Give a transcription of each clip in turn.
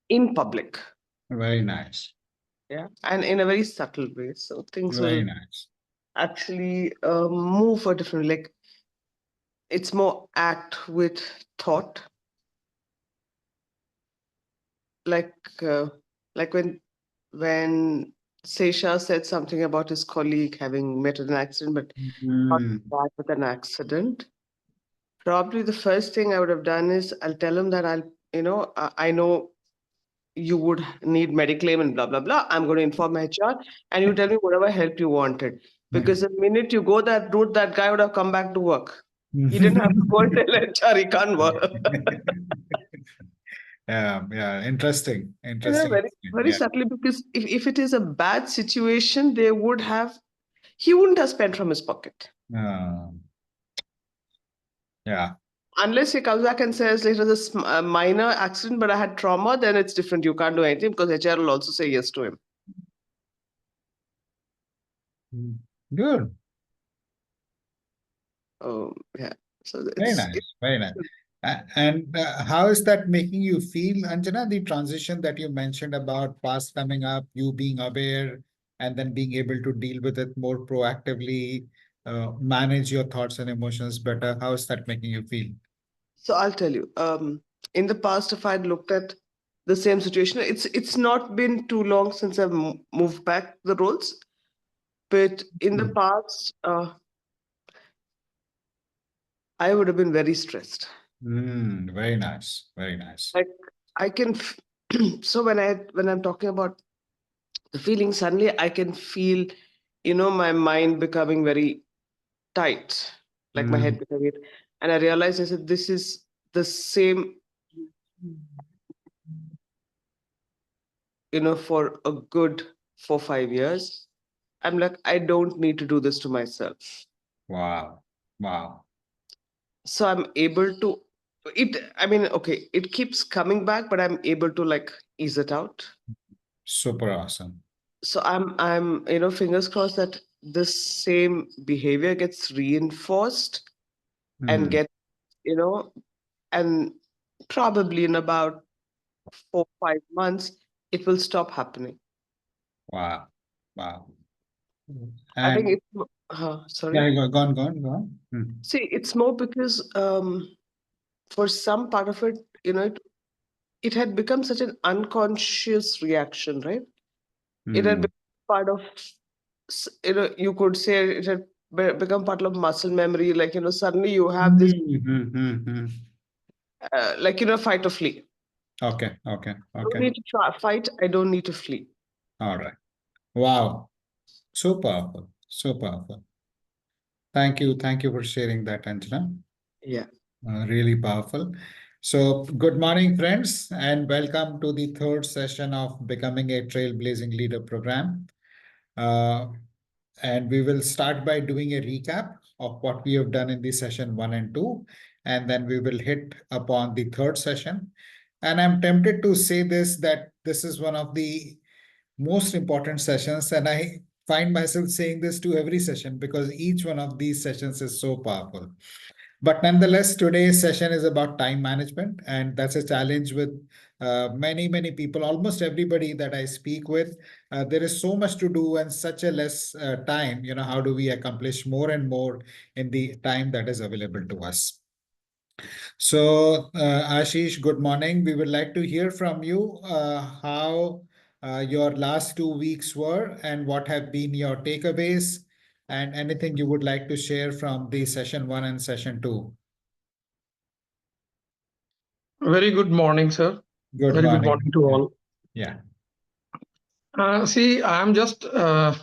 in public. Very nice. Yeah, and in a very subtle way. So things Very will nice. actually move a different. Like it's more act with thought. Like uh, like when Sesha said something about his colleague having met in an accident, but not Mm. bad with an accident. Probably the first thing I would have done is I'll tell him that I know you would need mediclaim and blah blah blah. I'm going to inform HR, and you tell me whatever help you wanted. Because the minute you go that route, that guy would have come back to work. He didn't have to go and tell HR he can't work. Yeah, yeah. Interesting. Yeah, Interesting. very very Yeah. subtly, because if it is a bad situation, he wouldn't have spent from his pocket. Uh, yeah. Unless he comes back and says it was a minor accident, but I had trauma, then it's different. You can't do anything because HR will also say yes to him. Mm. Good. Yeah. So Very it's nice. Very nice. And how is that making you feel, Anjana, the transition that you mentioned about past coming up, you being aware, and then being able to deal with it more proactively, manage your thoughts and emotions better? How is that making you feel? so I'll tell you. In the past, if I'd looked at the same situation, it's not been too long since I've moved back the roles, but in the Mm. past, I would have been very stressed. Very nice. Very nice. Like I can. So when I'm talking about the feeling, suddenly I can feel, my mind becoming very tight, like my head Mm. becoming it, and I realized I said this is the same, for a good 4 5 years. I'm like, I don't need to do this to myself. Wow. Wow. So I'm able to I mean, okay, it keeps coming back, but I'm able to like ease it out. Super awesome. So I'm fingers crossed that this same behavior gets reinforced and Mm. get, you know, and probably in about 4 5 months, it will stop happening. Wow. Wow. I think And it's yeah, sorry. go on. Mm. See, it's more because for some part of it, it had become such an unconscious reaction, right? It had Mm. become part of, you could say it had become part of muscle memory. Like, suddenly you have this, Mm, mm, mm, mm. like, fight or flee. Okay, okay, I don't okay. need to fight. I don't need to flee. All right. Wow. So powerful. So powerful. Thank you. Thank you for sharing that, Anjana. Yeah. Really powerful. So, good morning, friends, and welcome to the third session of Becoming a Trailblazing Leader program. Uh, and we will start by doing a recap of what we have done in the session one and two, and then we will hit upon the third session. And I'm tempted to say this that this is one of the most important sessions, and I find myself saying this to every session because each one of these sessions is so powerful. But nonetheless, today's session is about time management, and that's a challenge with many people, almost everybody that I speak with. There is so much to do and such a less time. How do we accomplish more and more in the time that is available to us? So, Ashish, good morning. We would like to hear from you how your last 2 weeks were and what have been your takeaways and anything you would like to share from the session one and session two. Very good morning, sir. Good Very good morning. morning to Yeah. all. Yeah. See, I am just uh,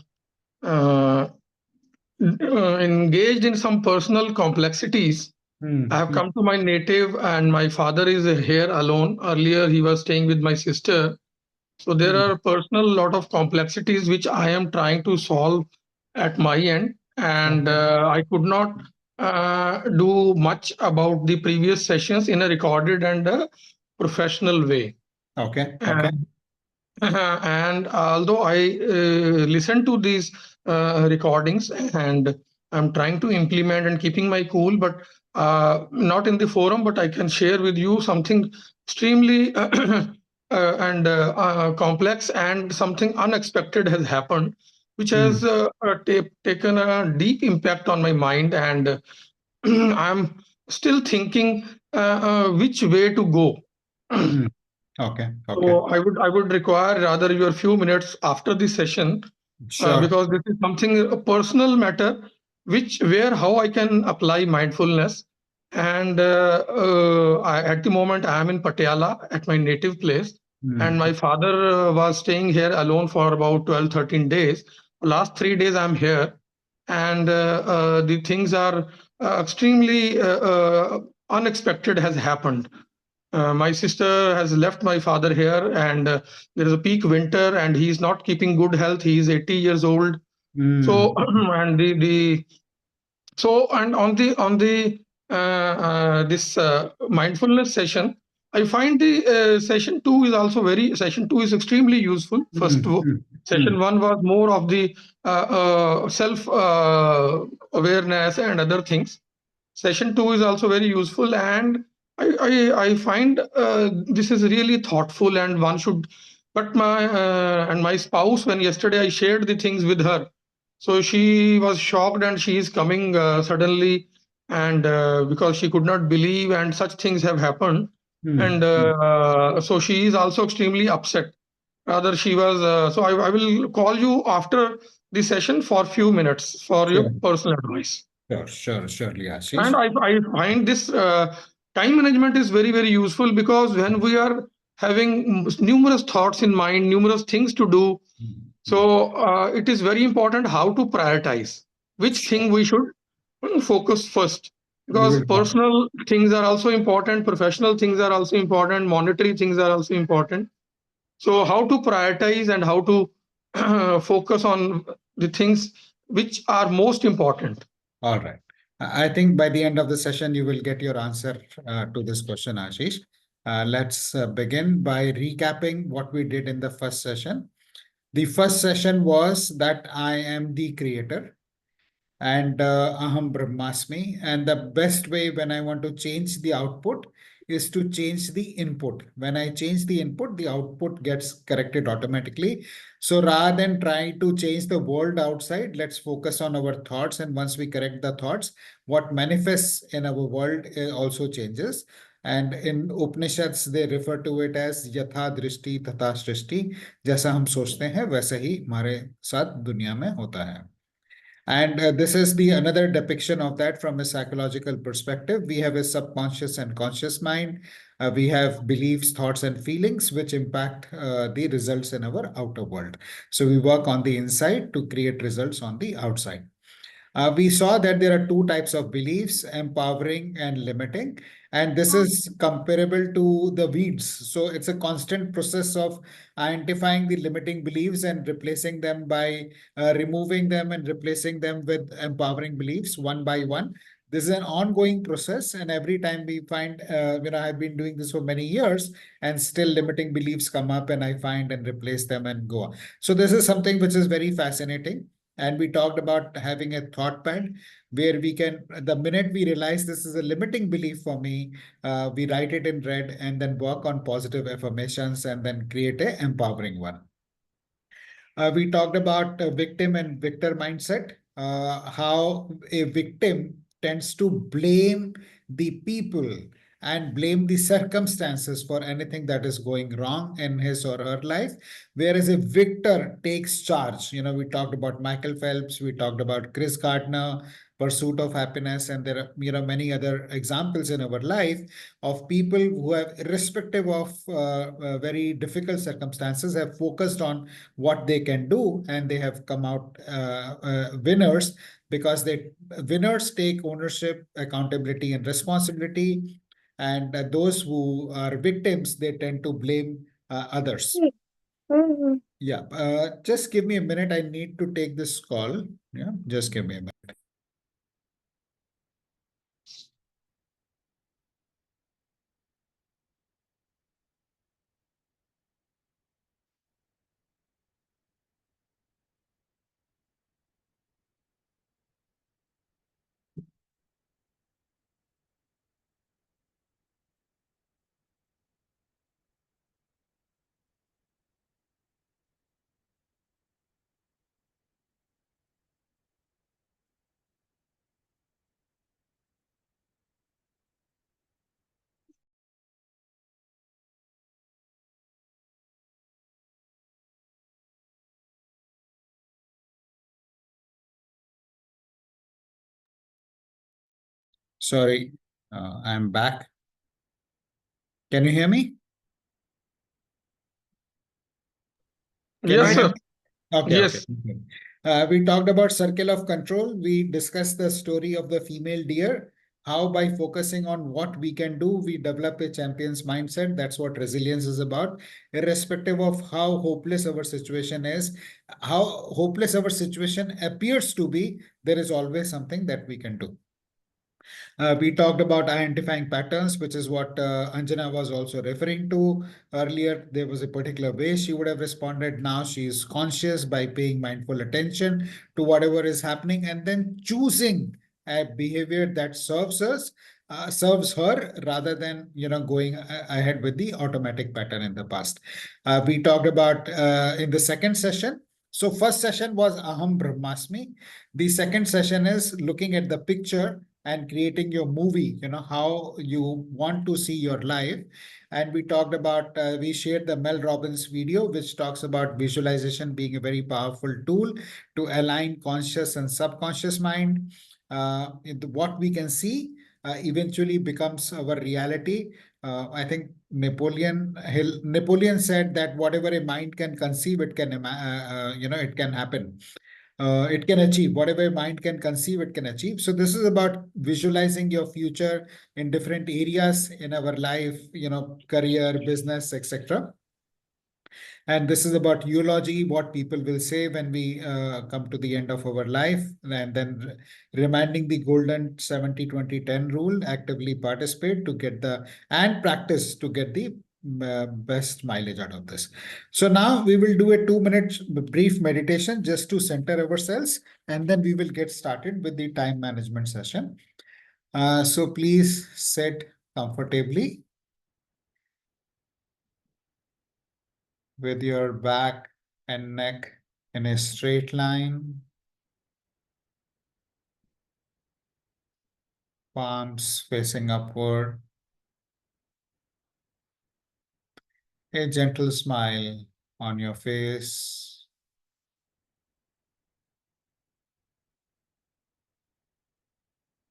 engaged in some personal complexities. I have Hmm. come to my native, and my father is here alone. Earlier, he was staying with my sister. So there Hmm. are personal lot of complexities which I am trying to solve at my end, and Okay. I could not do much about the previous sessions in a recorded and a professional way. Okay. Okay. And and although I listen to these recordings and I'm trying to implement and keeping my cool, but not in the forum, but I can share with you something extremely complex, and something unexpected has happened, which has Mm, taken a deep impact on my mind, and I'm still thinking which way to go. mm. Okay, okay. So I would require rather your few minutes after the session, Sure. because this is something a personal matter, which where how I can apply mindfulness. And at the moment I am in Patiala at my native place, and Mm, my father was staying here alone for about 12, 13 days. Last 3 days I'm here, and the things are extremely unexpected has happened. My sister has left my father here, and there is a peak winter, and he is not keeping good health. He is 80 years old. So, mm, and the so and on the this mindfulness session, I find the session two is extremely useful. mm, mm, mm. Session one was more of the self awareness and other things. Session two is also very useful, and I find this is really thoughtful, and one should. But my spouse, when yesterday I shared the things with her, so she was shocked, and she is coming suddenly, and because she could not believe, and such things have happened, and Mm, mm. so she is also extremely upset. Rather, she was. So I will call you after the session for few minutes for your Sure, personal advice. surely, And Ashish. I find this time management is very, very useful, because when we are having numerous thoughts in mind, numerous things to do, Mm, mm. so it is very important how to prioritize which thing Sure. we should focus first. We Because will talk. personal things are also important, professional things are also important, monetary things are also important. So, how to prioritize and how to focus on the things which are most important. All right. I think by the end of the session, you will get your answer to this question, Ashish. Let's begin by recapping what we did in the first session. The first session was that I am the creator, and aham brahmasmi. And the best way when I want to change the output is to change the input. When I change the input, the output gets corrected automatically. So rather than trying to change the world outside, let's focus on our thoughts. And once we correct the thoughts, what manifests in our world also changes. And in Upanishads, they refer to it as yatha drishti तथा सृष्टि. जैसा हम सोचते हैं वैसा ही हमारे साथ दुनिया में होता है. And this is the another depiction of that from a psychological perspective. We have a subconscious and conscious mind. We have beliefs, thoughts, and feelings which impact the results in our outer world. So we work on the inside to create results on the outside. We saw that there are two types of beliefs, empowering and limiting. And this is comparable to the weeds. So it's a constant process of identifying the limiting beliefs and replacing them by removing them and replacing them with empowering beliefs one by one. This is an ongoing process. And every time we find, I've been doing this for many years, and still limiting beliefs come up, and I find and replace them and go on. So this is something which is very fascinating. And we talked about having a thought pad where we can, the minute we realize this is a limiting belief for me, we write it in red and then work on positive affirmations and then create a empowering one. We talked about victim and victor mindset, how a victim tends to blame the people and blame the circumstances for anything that is going wrong in his or her life, whereas a victor takes charge. We talked about Michael Phelps, we talked about Chris Gardner, Pursuit of Happiness, and there are many other examples in our life of people who have, irrespective of very difficult circumstances, have focused on what they can do, and they have come out winners, because they winners take ownership, accountability, and responsibility, and those who are victims, they tend to blame others. Yeah, just give me a minute, I need to take this call. Yeah, just give me a minute. Sorry, I'm back. Can you hear me? Can you Yes, hear sir. me? Okay, okay. Yes. Okay. We talked about circle of control. We discussed the story of the female deer, how by focusing on what we can do, we develop a champion's mindset. That's what resilience is about. Irrespective of how hopeless our situation is, how hopeless our situation appears to be, there is always something that we can do. We talked about identifying patterns, which is what Anjana was also referring to. Earlier, there was a particular way she would have responded. Now she is conscious by paying mindful attention to whatever is happening and then choosing a behavior that serves us, serves her rather than going ahead with the automatic pattern in the past. We talked about in the second session. So first session was Aham Brahmasmi. The second session is looking at the picture and creating your movie, how you want to see your life. And we talked about, we shared the Mel Robbins video, which talks about visualization being a very powerful tool to align conscious and subconscious mind. What we can see eventually becomes our reality. I think Napoleon said that whatever a mind can conceive, it can, it can happen. It can achieve whatever mind can conceive, it can achieve. So this is about visualizing your future in different areas in our life, career, business, etc. And this is about eulogy, what people will say when we come to the end of our life, and then reminding the golden 70-20-10 rule, actively participate to get the and practice to get the best mileage out of this. So now we will do a 2-minute brief meditation just to center ourselves, and then we will get started with the time management session. So please sit comfortably with your back and neck in a straight line, palms facing upward, a gentle smile on your face,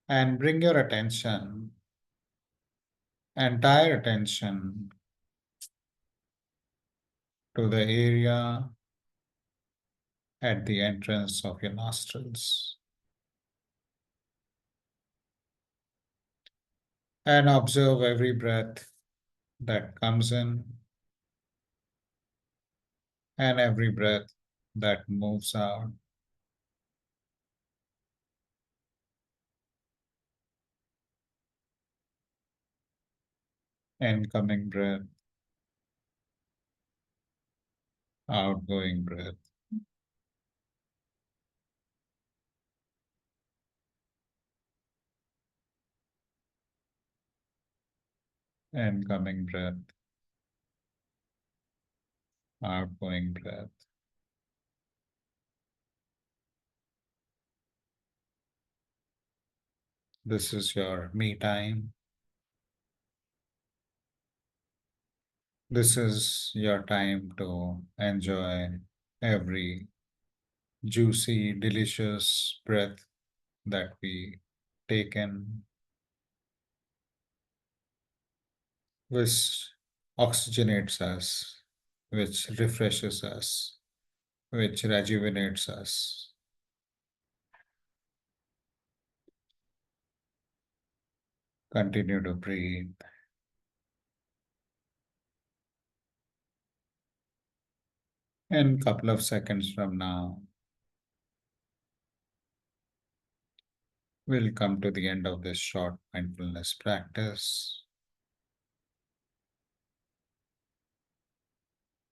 and bring your attention, entire attention, to the area at the entrance of your nostrils. And observe every breath that comes in and every breath that moves out. Incoming breath, outgoing breath. Incoming breath, outgoing breath. This is your me time. This is your time to enjoy every juicy, delicious breath that we take in, which oxygenates us, which refreshes us, which rejuvenates us. Continue to breathe. In a couple of seconds from now, we'll come to the end of this short mindfulness practice.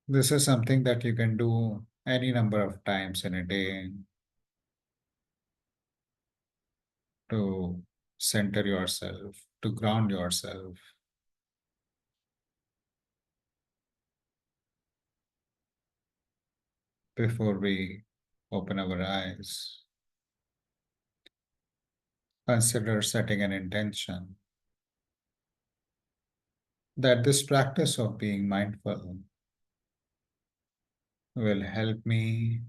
This is something that you can do any number of times in a day to center yourself, to ground yourself. Before we open our eyes, consider setting an intention that this practice of being mindful will help me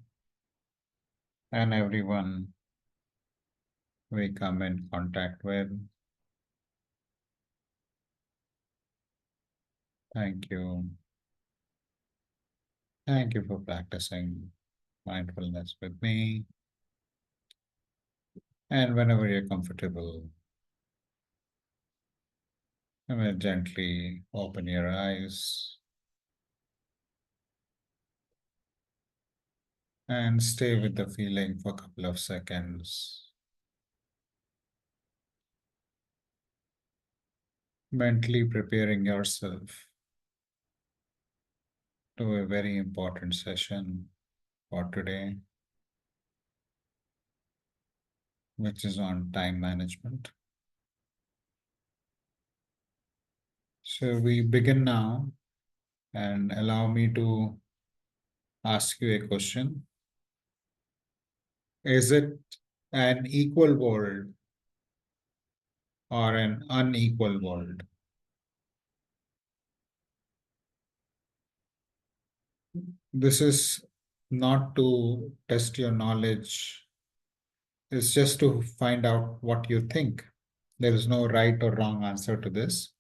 and everyone we come in contact with Thank you. Thank you for practicing mindfulness with me. And whenever you're comfortable, you may gently open your eyes and stay with the feeling for a couple of seconds, mentally preparing yourself to a very important session for today, which is on time management. So we begin now, and allow me to ask you a question. Is it an equal world or an unequal world? This is not to test your knowledge, it's just to find out what you think. There is no right or wrong answer to this.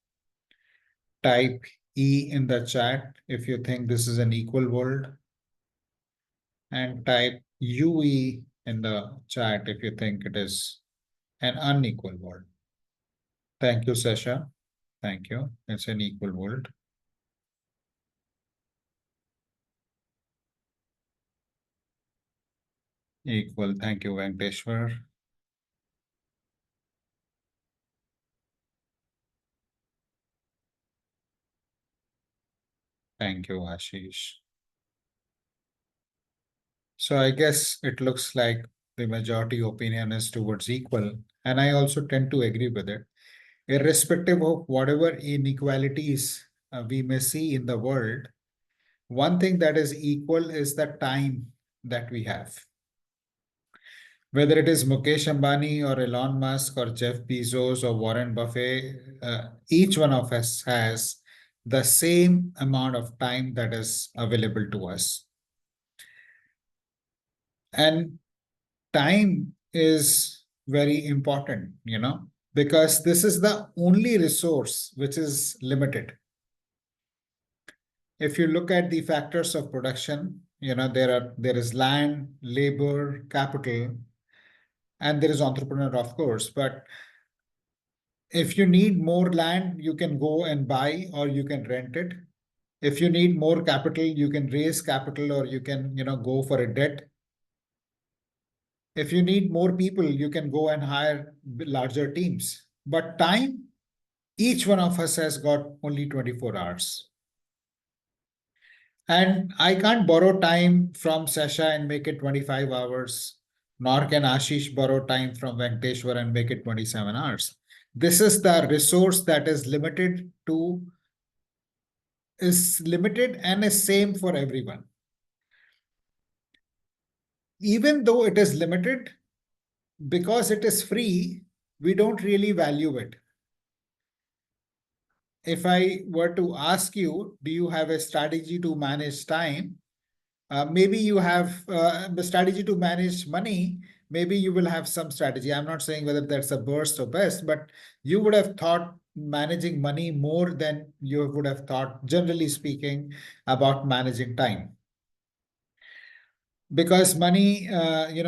Type E in the chat if you think this is an equal world, and type UE in the chat if you think it is an unequal world. Thank you, Sasha. Thank you. It's an equal world. Equal. Thank you, Venkateshwar. Thank you, Ashish. So I guess it looks like the majority opinion is towards equal, and I also tend to agree with it. Irrespective of whatever inequalities we may see in the world, one thing that is equal is the time that we have. Whether it is Mukesh Ambani or Elon Musk or Jeff Bezos or Warren Buffett, each one of us has the same amount of time that is available to us. And time is very important, because this is the only resource which is limited. If you look at the factors of production, there is land, labor, capital, and there is entrepreneur, of course. But if you need more land, you can go and buy or you can rent it. If you need more capital, you can raise capital or you can, go for a debt. If you need more people, you can go and hire larger teams. But time, each one of us has got only 24 hours. And I can't borrow time from Sasha and make it 25 hours, nor can Ashish borrow time from Venkateshwar and make it 27 hours. This is the resource that is limited and is same for everyone. Even though it is limited, because it is free, we don't really value it. If I were to ask you, do you have a strategy to manage time? Maybe you have the strategy to manage money. Maybe you will have some strategy. I'm not saying whether that's a burst or best, but you would have thought managing money more than you would have thought, generally speaking, about managing time. Because money,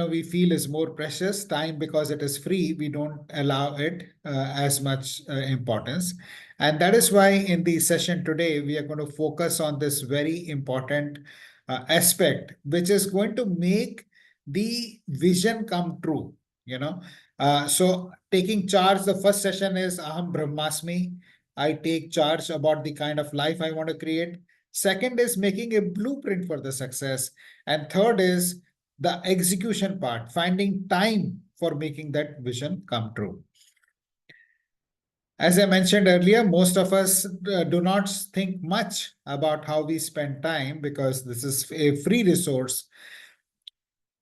we feel is more precious. Time, because it is free, we don't allow it as much importance. And that is why in the session today, we are going to focus on this very important aspect, which is going to make the vision come true. So taking charge, the first session is Aham Brahmasmi. I take charge about the kind of life I want to create. Second is making a blueprint for the success. And third is the execution part, finding time for making that vision come true. As I mentioned earlier, most of us do not think much about how we spend time because this is a free resource.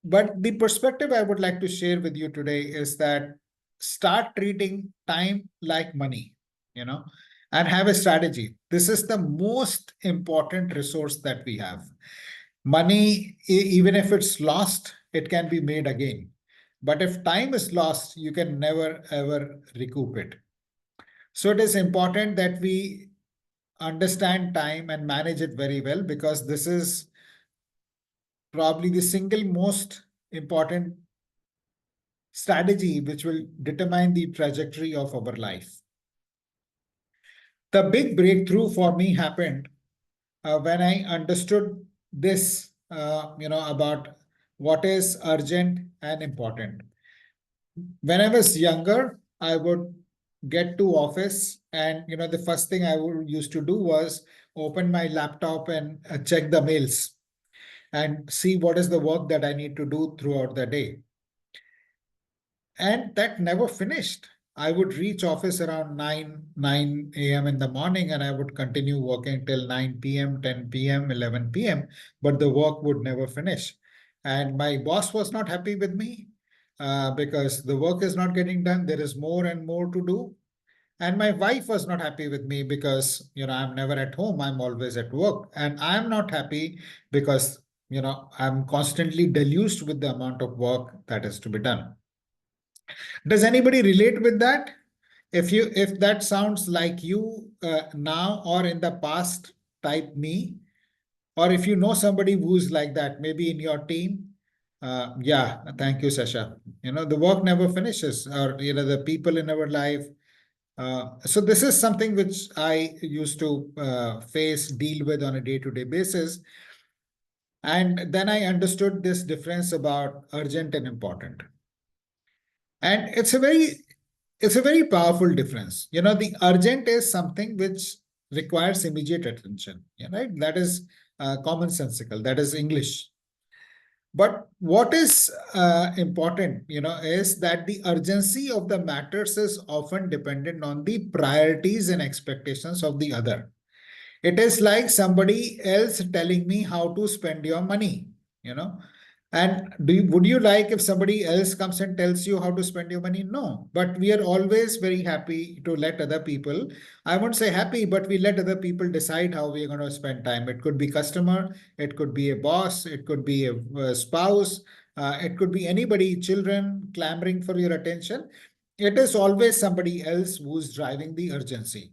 But the perspective I would like to share with you today is that start treating time like money, and have a strategy. This is the most important resource that we have. Money, even if it's lost, it can be made again. But if time is lost, you can never ever recoup it. So it is important that we understand time and manage it very well, because this is probably the single most important strategy which will determine the trajectory of our life. The big breakthrough for me happened when I understood this, about what is urgent and important. When I was younger, I would get to office, and the first thing I would used to do was open my laptop and check the mails and see what is the work that I need to do throughout the day. And that never finished. I would reach office around 9 a.m. in the morning, and I would continue working till 9 p.m., 10 p.m., 11 p.m., but the work would never finish. And my boss was not happy with me because the work is not getting done. There is more and more to do. And my wife was not happy with me because, I'm never at home. I'm always at work. And I'm not happy because, I'm constantly deluged with the amount of work that is to be done. Does anybody relate with that? If that sounds like you now or in the past, type me. Or if you know somebody who's like that, maybe in your team. Yeah, thank you, Sasha. The work never finishes, or the people in our life. So this is something which I used to deal with on a day-to-day basis. And then I understood this difference about urgent and important. And it's a very powerful difference. The urgent is something which requires immediate attention, right? That is commonsensical. That is English. But what is important, is that the urgency of the matters is often dependent on the priorities and expectations of the other. It is like somebody else telling me how to spend your money, you know. And would you like if somebody else comes and tells you how to spend your money? No. But we are always very happy to let other people, I won't say happy, but we let other people decide how we are going to spend time. It could be customer, it could be a boss, it could be a spouse, it could be anybody, children clamoring for your attention. It is always somebody else who's driving the urgency.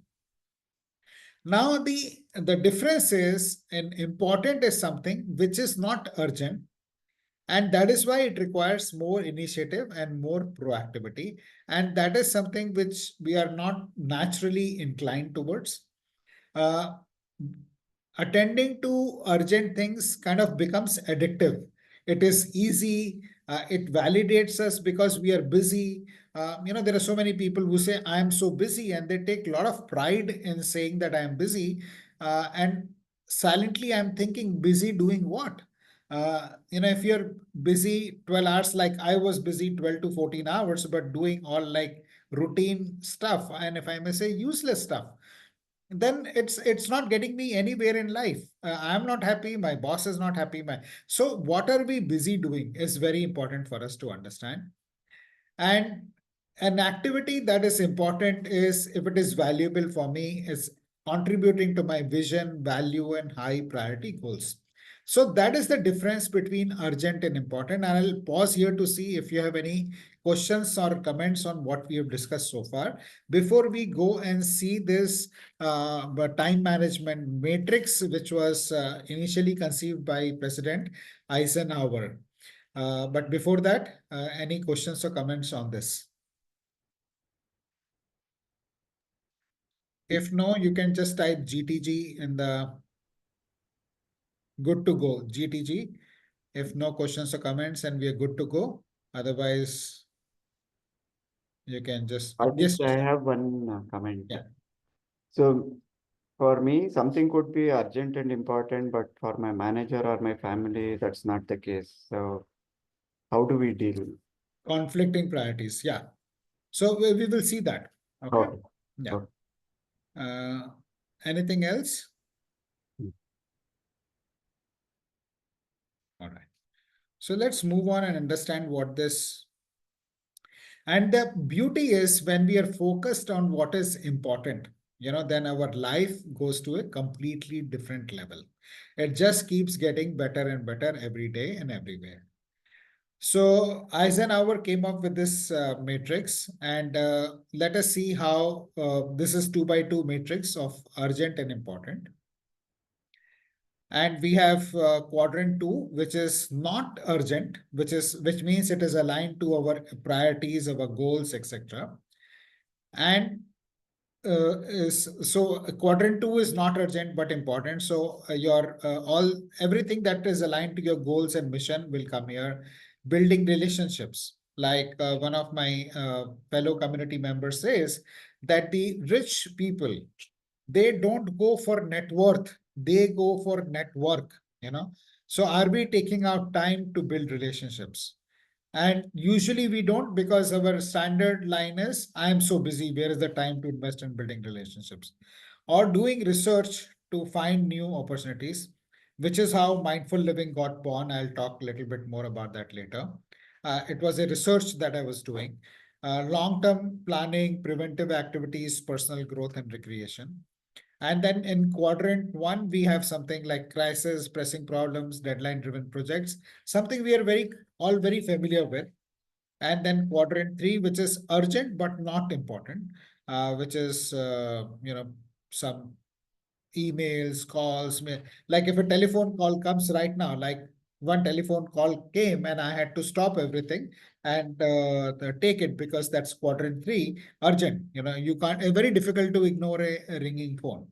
Now, the difference is, an important is something which is not urgent, and that is why it requires more initiative and more proactivity. And that is something which we are not naturally inclined towards. Uh, Attending to urgent things kind of becomes addictive. It is easy. It validates us because we are busy. There are so many people who say, I am so busy, and they take a lot of pride in saying that I am busy. And silently, I'm thinking, busy doing what? If you're busy 12 hours, like I was busy 12 to 14 hours, but doing all like routine stuff, and if I may say useless stuff, then it's not getting me anywhere in life. I'm not happy, my boss is not happy. So what are we busy doing is very important for us to understand. And an activity that is important is, if it is valuable for me, is contributing to my vision, value, and high priority goals. So that is the difference between urgent and important. And I'll pause here to see if you have any questions or comments on what we have discussed so far before we go and see this time management matrix, which was initially conceived by President Eisenhower. But before that, any questions or comments on this? If no, you can just type GTG in the good to go, GTG. If no questions or comments, and we are good to go. Otherwise, you can just, yes. I have one comment. Yeah. So for me, something could be urgent and important, but for my manager or my family, that's not the case. So how do we deal? Conflicting priorities. Yeah. So we will see that. Okay. Okay. Yeah. Okay. Anything else? Hmm. All right. So let's move on and understand what this. And the beauty is, when we are focused on what is important, then our life goes to a completely different level. It just keeps getting better and better every day and everywhere. So Eisenhower came up with this matrix, and let us see how this is 2 by 2 matrix of urgent and important. And we have quadrant 2, which is not urgent, which means it is aligned to our priorities, our goals, etc. And is so quadrant 2 is not urgent but important. So your everything that is aligned to your goals and mission will come here. Building relationships, like one of my fellow community members says that the rich people, they don't go for net worth, they go for network, you know. So are we taking out time to build relationships? And usually we don't, because our standard line is, I am so busy, where is the time to invest in building relationships? Or doing research to find new opportunities, which is how mindful living got born. I'll talk a little bit more about that later. It was a research that I was doing. Long-term planning, preventive activities, personal growth, and recreation. And then in quadrant 1, we have something like crisis, pressing problems, deadline-driven projects, something we are all very familiar with. And then quadrant 3, which is urgent but not important, which is some emails, calls. Like if a telephone call comes right now, like one telephone call came and I had to stop everything and take it, because that's quadrant 3, urgent. You can't, very difficult to ignore a ringing phone.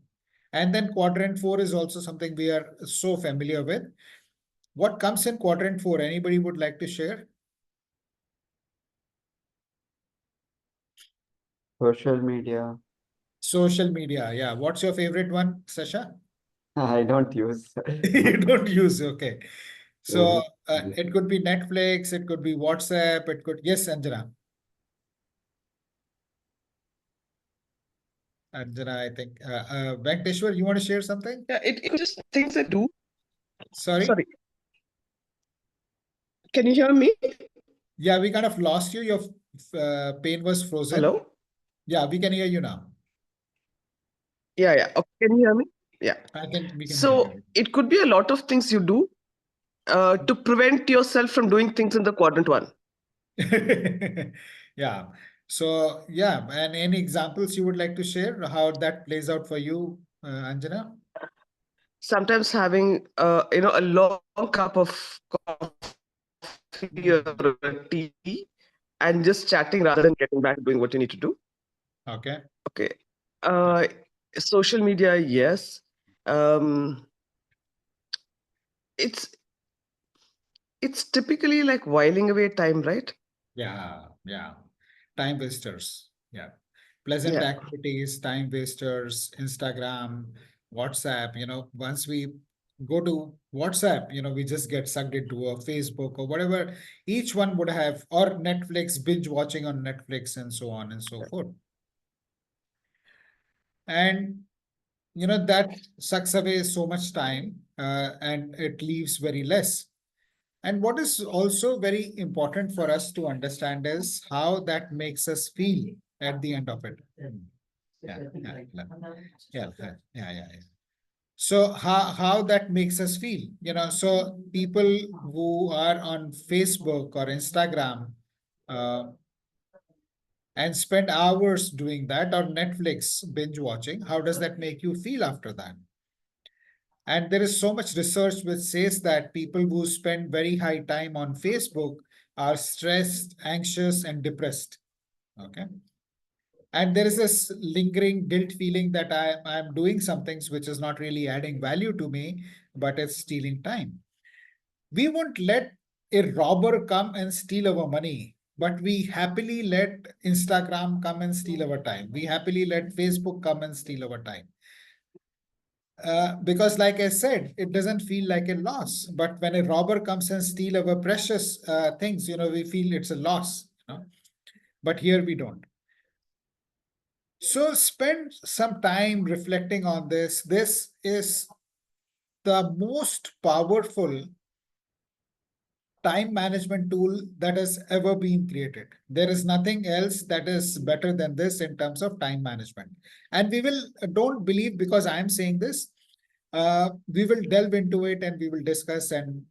And then quadrant 4 is also something we are so familiar with. What comes in quadrant 4? Anybody would like to share? Social media. Social media, yeah. What's your favorite one, Sasha? I don't use. You don't use, okay. So Mhm. it could be Netflix, it could be WhatsApp, it could, yes, Anjana. Anjana, I think. Venkateshwar, you want to share something? Yeah, it could just things I do. Sorry? Sorry. Can you hear me? Yeah, we kind of lost you. Your pane was frozen. Hello? Yeah, we can hear you now. Yeah, yeah. Okay, can you hear me? Yeah. We can hear So it could be a lot of things you do to prevent yourself from doing things in the quadrant 1. you. Yeah. So, yeah, and any examples you would like to share how that plays out for you, Anjana? Sometimes having a long cup of coffee or a tea and just chatting rather than getting back to doing what you need to do. Okay. Okay. Uh, Social media, yes. It's typically like whiling away time, right? Yeah, yeah. Time wasters. Yeah. Pleasant Yeah. activities, time wasters, Instagram, WhatsApp. Once we go to WhatsApp, we just get sucked into a Facebook or whatever. Each one would have, or Netflix, binge watching on Netflix, and so on and so forth. And that sucks away so much time, and it leaves very less. And what is also very important for us to understand is how that makes us feel at the end of it. Yeah. So how that makes us feel, so people who are on Facebook or Instagram and spend hours doing that, or Netflix binge watching, how does that make you feel after that? And there is so much research which says that people who spend very high time on Facebook are stressed, anxious, and depressed. Okay. And there is this lingering guilt feeling that I'm doing some things which is not really adding value to me, but it's stealing time. We won't let a robber come and steal our money, but we happily let Instagram come and steal our time. We happily let Facebook come and steal our time. Because like I said, it doesn't feel like a loss. But when a robber comes and steal our precious things, we feel it's a loss. But here we don't. So spend some time reflecting on this. This is the most powerful time management tool that has ever been created. There is nothing else that is better than this in terms of time management. And we will, don't believe because I am saying this, we will delve into it and we will discuss and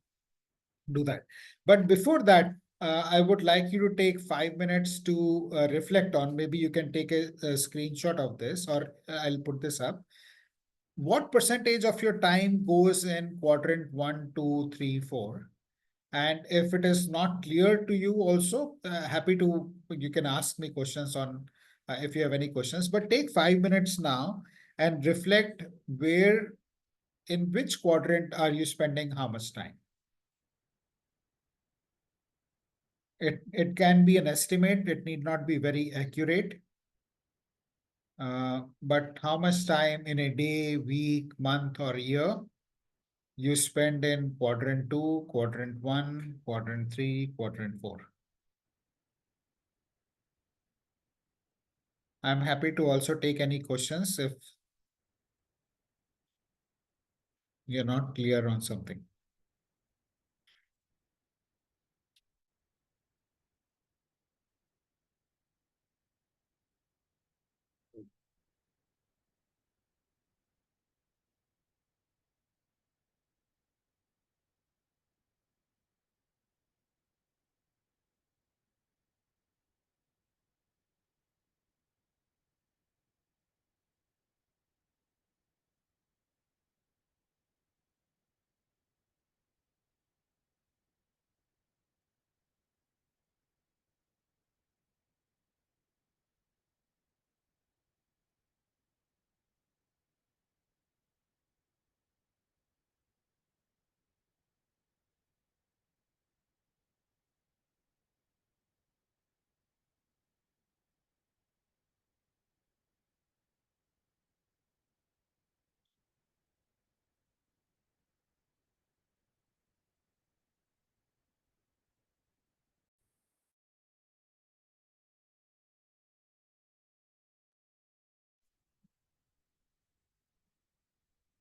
do that. But before that, I would like you to take 5 minutes to reflect on. Maybe you can take a screenshot of this, or I'll put this up. What percentage of your time goes in quadrant 1, 2, 3, 4? And if it is not clear to you also, happy to, you can ask me questions on if you have any questions, but take 5 minutes now and reflect where, in which quadrant are you spending how much time? It can be an estimate, it need not be very accurate. But how much time in a day, week, month, or year you spend in quadrant 2, quadrant 1, quadrant 3, quadrant 4? I'm happy to also take any questions if you're not clear on something.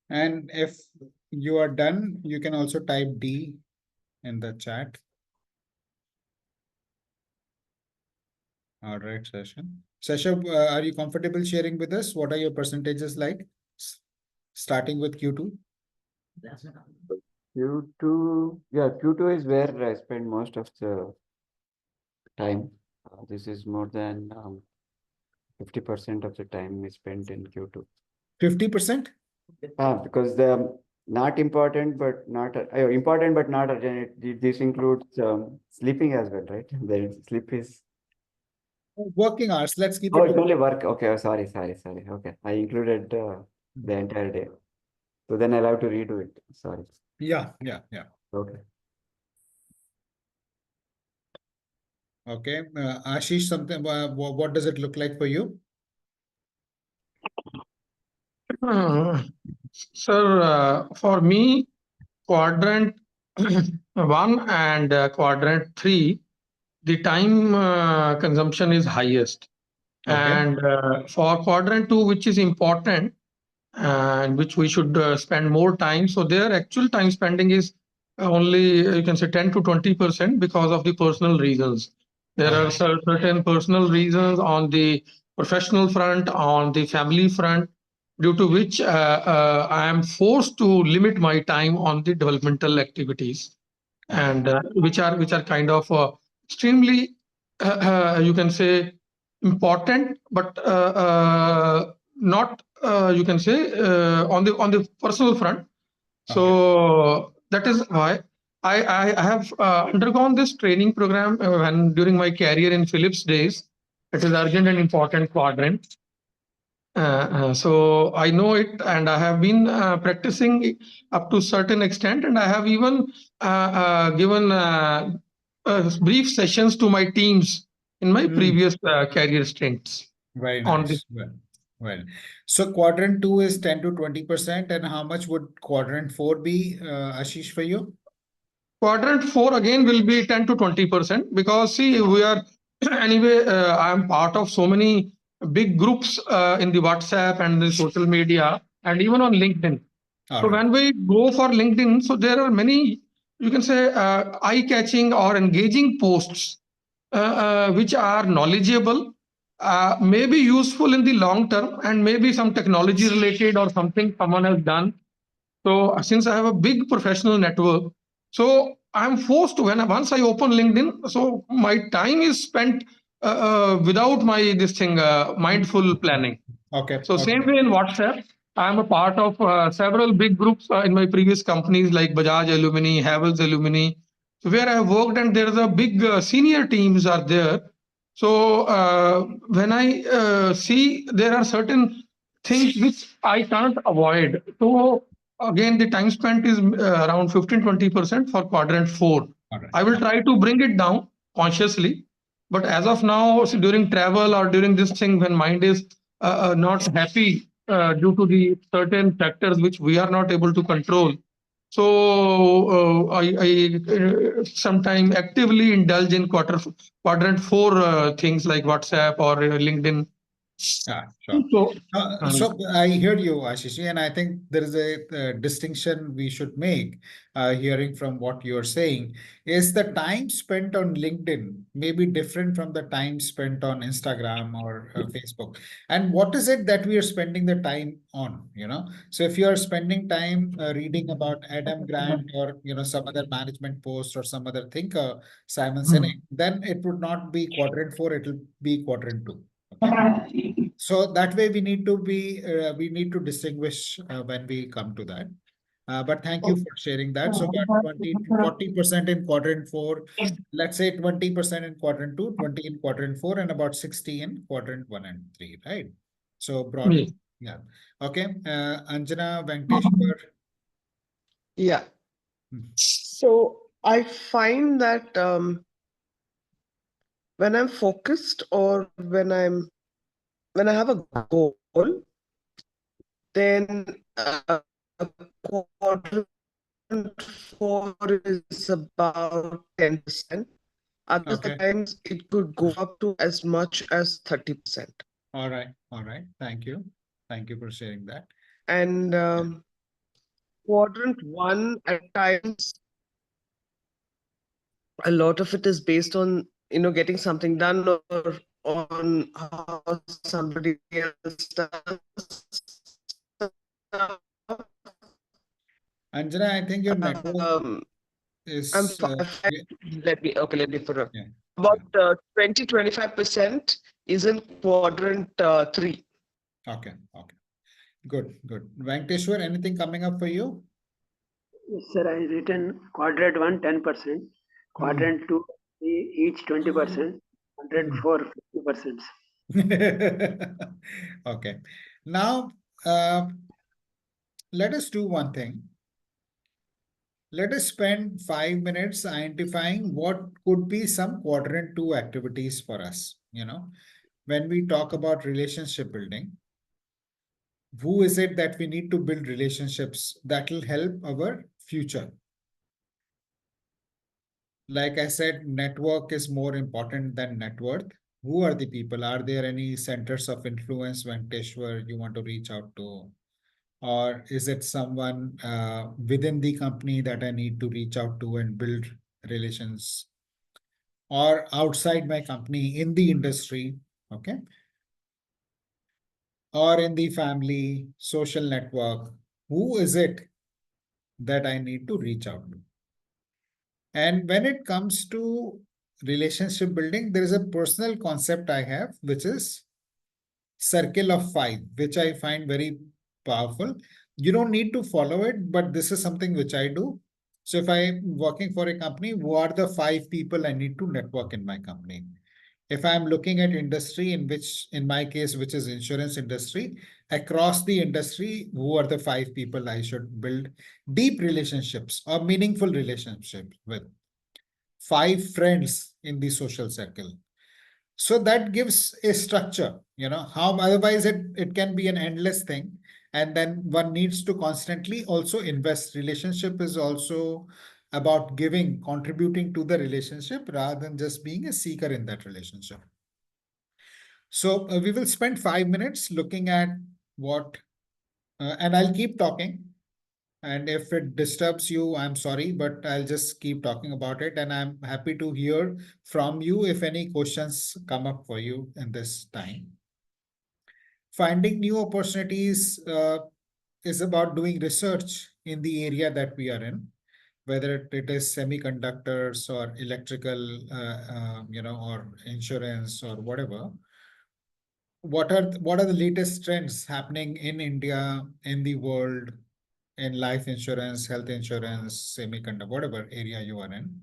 And if you are done, you can also type D in the chat. All right, Session. Session, are you comfortable sharing with us? What are your percentages like? Starting with Q2? Q2, yeah, Q2 is where I spend most of the time. This is more than 50% of the time is spent in Q2. 50%? Because they're not important, but not important, but not urgent. This includes sleeping as well, right? The sleep is. Working hours. Let's keep Oh, it it's to only work. Okay, oh, sorry. Okay, I included the entire day. So then I'll have to redo it. Sorry. yeah. Okay. Okay. Ashish, something. What does it look like for you? Sir, for me, quadrant 1 and quadrant 3, the time consumption is highest. Okay. And for quadrant 2, which is important and which we should spend more time, so their actual time spending is only, you can say, 10 to 20% because of the personal reasons. There are certain personal reasons on the professional front, on the family front, due to which I am forced to limit my time on the developmental activities, and which are kind of extremely, you can say, important, but not, you can say, on the personal front. So that is why I have undergone this training program when during my career in Philips days. It is urgent and important quadrant. So I know it, and I have been practicing up to certain extent, and I have even given brief sessions to my teams in my previous career stints. Very On this. nice. Well. So quadrant 2 is 10 to 20%. And how much would quadrant 4 be, Ashish, for you? Quadrant 4 again will be 10 to 20%, because see, we are anyway, I am part of so many big groups in the WhatsApp and the social media and even on LinkedIn. So when we go for LinkedIn, so there are many, you can say, eye-catching or engaging posts which are knowledgeable, may be useful in the long term, and maybe some technology related or something someone has done. So since I have a big professional network, so I'm forced to, once I open LinkedIn, so my time is spent without my this thing mindful planning. Okay. So Okay. same way in WhatsApp, I am a part of several big groups in my previous companies like Bajaj Alumini, Havells Alumini, so where I have worked, and there is a big senior teams are there. So when I see there are certain things which I can't avoid. So again, the time spent is around 15-20% for quadrant 4. All right. I will try to bring it down consciously, but as of now, so during travel or during this thing, when mind is not happy due to the certain factors which we are not able to control. So I sometimes actively indulge in quadrant 4 things like WhatsApp or LinkedIn. Yeah, sure. So So I heard you, Ashish, and I think there is a distinction we should make, hearing from what you're saying, is the time spent on LinkedIn may be different from the time spent on Instagram or Facebook. And what is it that we are spending the time on, you know? So if you are spending time reading about Adam Grant or, you know, some other management post or some other thinker, Simon Sinek, then it would not be quadrant 4, it will be quadrant 2. Okay. So that way we need to distinguish when we come to that. But thank you for sharing that. So about 20 to 40% in quadrant 4, let's say 20% in quadrant 2, 20 in quadrant 4, and about 60 in quadrant 1 and 3, right? So broadly, yeah. Okay. Anjana, Venkateshwar. Yeah. Hmm. So I find that when I'm focused or when I have a goal, then quadrant 4 is about 10%. Other Okay. times it could go up to as much as 30%. All right. All right. Thank you. Thank you for sharing that. And quadrant 1 at times, a lot of it is based on, getting something done or on how somebody else does. Anjana, I think your network Um, I'm is fine. yeah, Let me put it. yeah, About yeah. 20-25% is in quadrant 3. Okay. Okay. Good, good. Venkateshwar, anything coming up for you? Yes, sir, I written quadrant 1 10%, Hmm. quadrant 2 each 20%, quadrant Hmm. 4 50%. Okay. Now, uh, let us do one thing. Let us spend 5 minutes identifying what could be some quadrant 2 activities for us. You know, when we talk about relationship building, who is it that we need to build relationships that will help our future? Like I said, network is more important than net worth. Who are the people? Are there any centers of influence, Venkateshwar, you want to reach out to? Or is it someone within the company that I need to reach out to and build relations? Or outside my company in the industry, okay? Or in the family, social network? Who is it that I need to reach out to? And when it comes to relationship building, there is a personal concept I have, which is circle of 5, which I find very powerful. You don't need to follow it, but this is something which I do. So if I'm working for a company, who are the 5 people I need to network in my company? If I'm looking at industry, in which, in my case, which is insurance industry, across the industry, who are the 5 people I should build deep relationships or meaningful relationships with? 5 friends in the social circle. So that gives a structure, how otherwise it can be an endless thing. And then one needs to constantly also invest. Relationship is also about giving, contributing to the relationship rather than just being a seeker in that relationship. So we will spend 5 minutes looking at what, and I'll keep talking. And if it disturbs you, I'm sorry, but I'll just keep talking about it. And I'm happy to hear from you if any questions come up for you in this time. Finding new opportunities is about doing research in the area that we are in. whether it is semiconductors or electrical, or insurance or whatever. What are the latest trends happening in India, in the world, in life insurance, health insurance, semiconductor, whatever area you are in?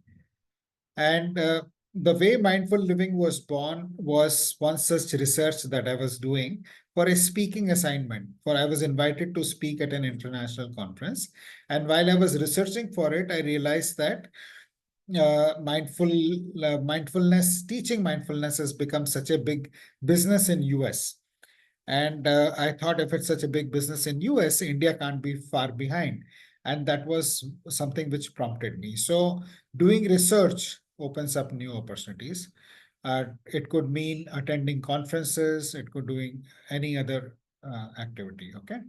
And the way mindful living was born was one such research that I was doing for a speaking assignment. For I was invited to speak at an international conference, and while I was researching for it, I realized that mindfulness, teaching mindfulness has become such a big business in US. And I thought, if it's such a big business in US, India can't be far behind. And that was something which prompted me. So doing research opens up new opportunities. It could mean attending conferences, it could doing any other activity. Okay.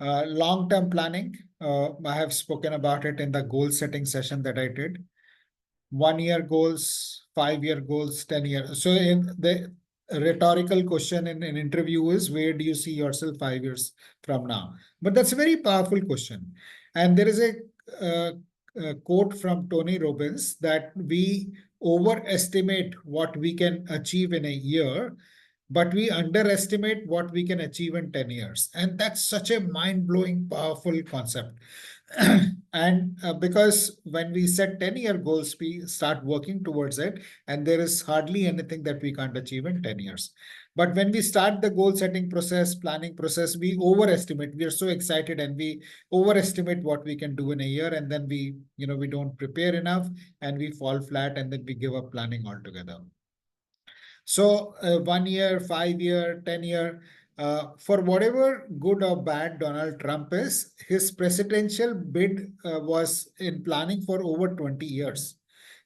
Long-term planning. I have spoken about it in the goal setting session that I did. 1 year goals, 5 year goals, 10 year. So in the rhetorical question in an interview is, where do you see yourself 5 years from now? But that's a very powerful question. And there is a quote from Tony Robbins that we overestimate what we can achieve in a year, but we underestimate what we can achieve in 10 years. And that's such a mind-blowing, powerful concept. And because when we set 10-year goals, we start working towards it, and there is hardly anything that we can't achieve in 10 years. But when we start the goal setting process, planning process, we overestimate. We are so excited and we overestimate what we can do in a year, and then we don't prepare enough and we fall flat, and then we give up planning altogether. So 1 year, 5 year, 10 year, for whatever good or bad Donald Trump is, his presidential bid was in planning for over 20 years.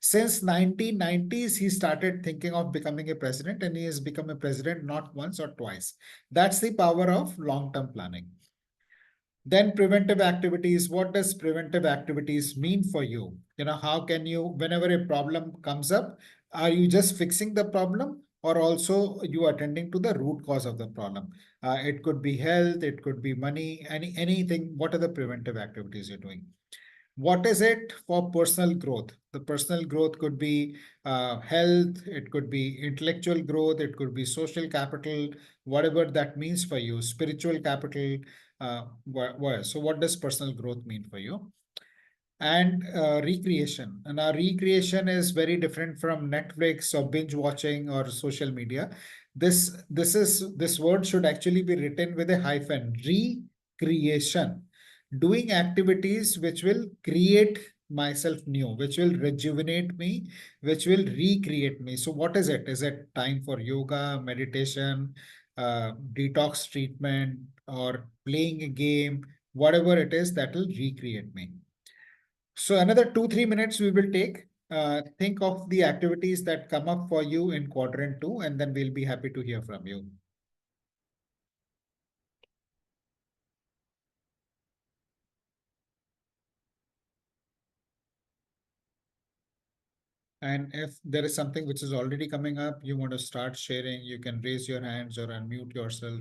Since 1990s, he started thinking of becoming a president, and he has become a president not once or twice. That's the power of long-term planning. Then preventive activities. What does preventive activities mean for you? How can you, whenever a problem comes up, are you just fixing the problem, or also you attending to the root cause of the problem? It could be health, it could be money, anything. What are the preventive activities you're doing? What is it for personal growth? The personal growth could be health, it could be intellectual growth, it could be social capital, whatever that means for you, spiritual capital. So what does personal growth mean for you? And recreation. And our recreation is very different from Netflix or binge watching or social media. This word should actually be written with a hyphen. Recreation. Doing activities which will create myself new, which will rejuvenate me, which will recreate me. So what is it? Is it time for yoga, meditation, detox treatment, or playing a game? Whatever it is, that will recreate me. So another 2-3 minutes we will take. Think of the activities that come up for you in quadrant 2, and then we'll be happy to hear from you. And if there is something which is already coming up, you want to start sharing, you can raise your hands or unmute yourself.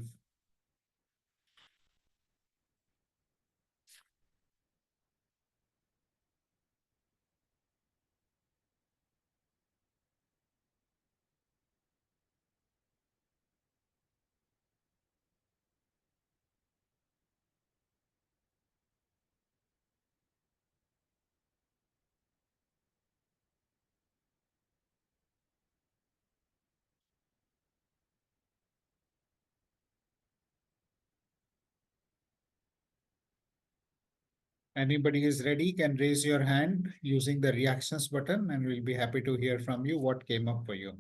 Anybody is ready can raise your hand using the reactions button, and we'll be happy to hear from you what came up for you.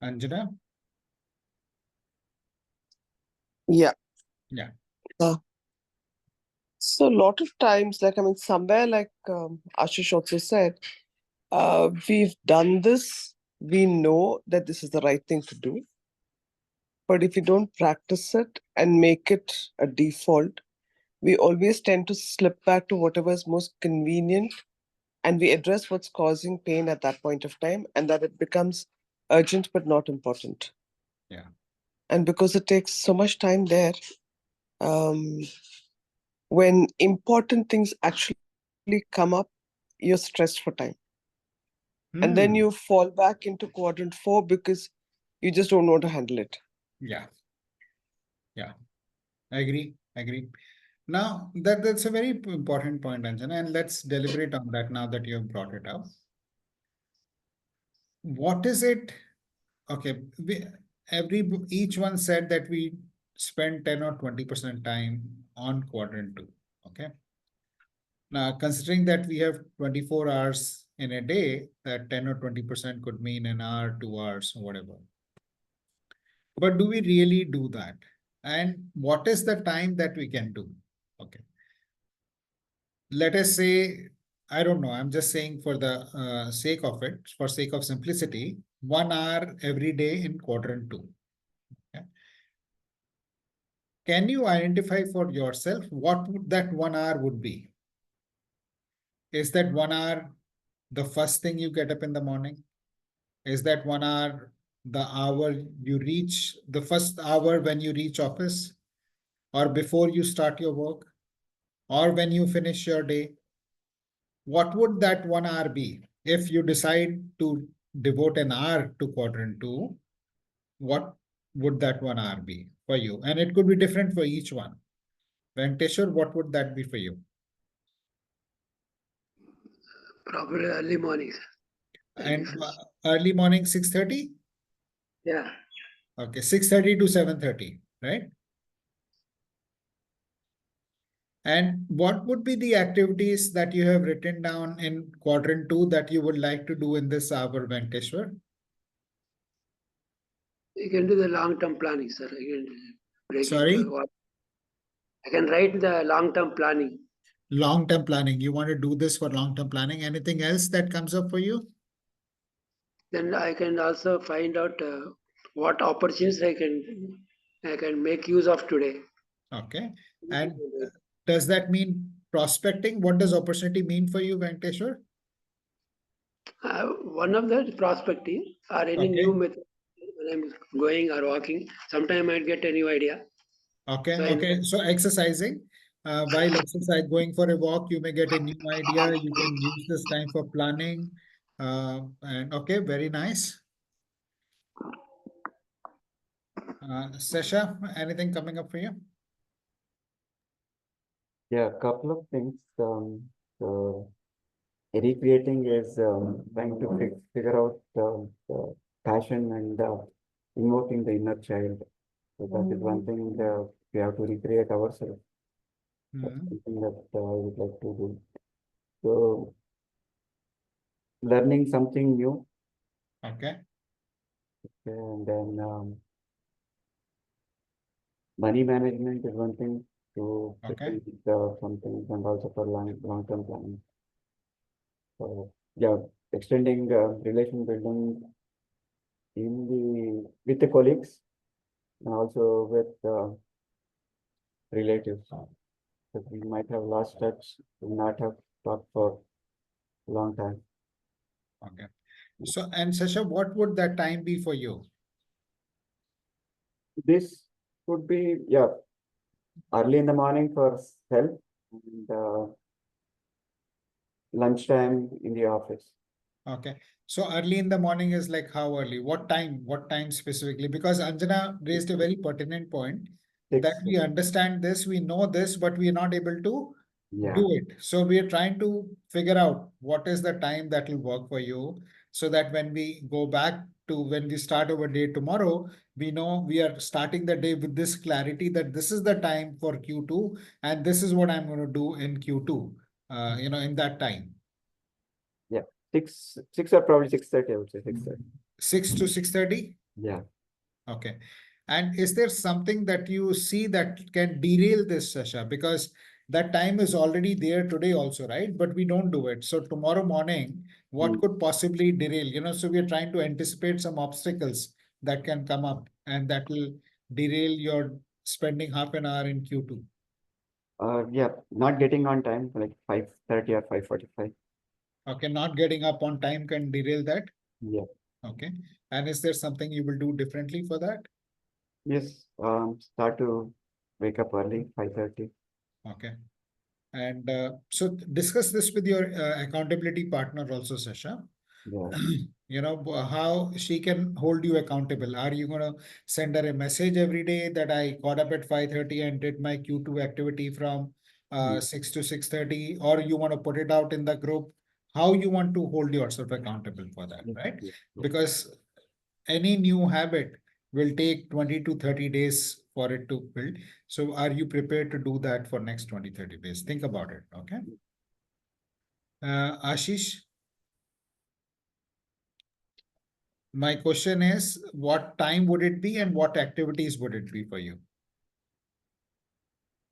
Anjana? Yeah. Yeah. So a lot of times, somewhere Ashish also said, we've done this, we know that this is the right thing to do. But if you don't practice it and make it a default, we always tend to slip back to whatever is most convenient, and we address what's causing pain at that point of time, and that it becomes urgent but not important. Yeah. And because it takes so much time there, um, when important things actually come up, you're stressed for time. And then you fall back into quadrant 4 because you just don't know how to handle it. Yeah. Yeah. I agree. Now that's a very important point, Anjana, and let's deliberate on that now that you have brought it up. What is it? Okay, each one said that we spend 10 or 20% time on quadrant 2. Okay. Now, considering that we have 24 hours in a day, that 10 or 20% could mean an hour, 2 hours, whatever. But do we really do that? And what is the time that we can do? Okay. Let us say, I don't know, I'm just saying for the sake of it, for sake of simplicity, 1 hour every day in quadrant 2. Okay. Can you identify for yourself what would that 1 hour would be? Is that 1 hour the first thing you get up in the morning? Is that 1 hour the hour you reach, the first hour when you reach office, or before you start your work, or when you finish your day? What would that 1 hour be? If you decide to devote an hour to quadrant 2, what would that 1 hour be for you? And it could be different for each one. Venkateshwar, what would that be for you? Probably early morning, sir. And early morning 6:30? Yeah. Okay, 6:30 to 7:30, right? And what would be the activities that you have written down in quadrant 2 that you would like to do in this hour, Venkateshwar? You can do the long-term planning, sir. I can break it. Sorry? I can write the long-term planning. Long-term planning. You want to do this for long-term planning. Anything else that comes up for you? Then I can also find out what opportunities I can make use of today. Okay. And does that mean prospecting? What does opportunity mean for you, Venkateshwar? One of the prospective or any Okay. new method when I'm going or walking. Sometime I might get a new idea. Okay. So Okay. So exercising. While exercise, going for a walk, you may get a new idea. You can use this time for planning. And okay, very nice. Sasha, anything coming up for you? Yeah, a couple of things. So recreating is trying to figure out the passion and invoking the inner child. So that is one thing we have to recreate ourselves. That's Hmm. something that I would like to do. So learning something new, Okay. okay, and then money management is one thing to Okay. some things and also for long-term planning. So yeah, extending relation building in the with the colleagues and also with relatives. Because we might have lost touch, we not have talked for a long time. Okay. So, and Sasha, what would that time be for you? This would be yeah early in the morning for self and lunchtime in the office. Okay. So early in the morning is like how early? What time? What time specifically? Because Anjana raised a very pertinent point that 6. we understand this, we know this, but we are not able to Yeah, do it. So we are trying to figure out what is the time that will work for you so that when we go back to when we start our day tomorrow, we know we are starting the day with this clarity that this is the time for Q2 and this is what I'm going to do in Q2, in that time. yeah. 6 or probably 6:30, I would say 6:30. 6 to 6:30? Yeah. Okay. And is there something that you see that can derail this, Sasha? Because that time is already there today also, right? But we don't do it. So tomorrow morning, what Mm. could possibly derail? So we are trying to anticipate some obstacles that can come up and that will derail your spending half an hour in Q2. Yeah, not getting on time, like 5:30 or 5:45. Okay, not getting up on time can derail that. Yeah. Okay. And is there something you will do differently for that? Yes. Start to wake up early, 5:30. Okay. And so discuss this with your accountability partner also, Sasha. Yeah. How she can hold you accountable. Are you going to send her a message every day that I got up at 5:30 and did my Q2 activity from 6 to 6:30, or you want to put it out in the group? How you want to hold yourself accountable for that, Yes, right? yes, yes. Because any new habit will take 20 to 30 days for it to build. So are you prepared to do that for next 20, 30 days? Think about it, okay? Ashish, my question is, what time would it be and what activities would it be for you?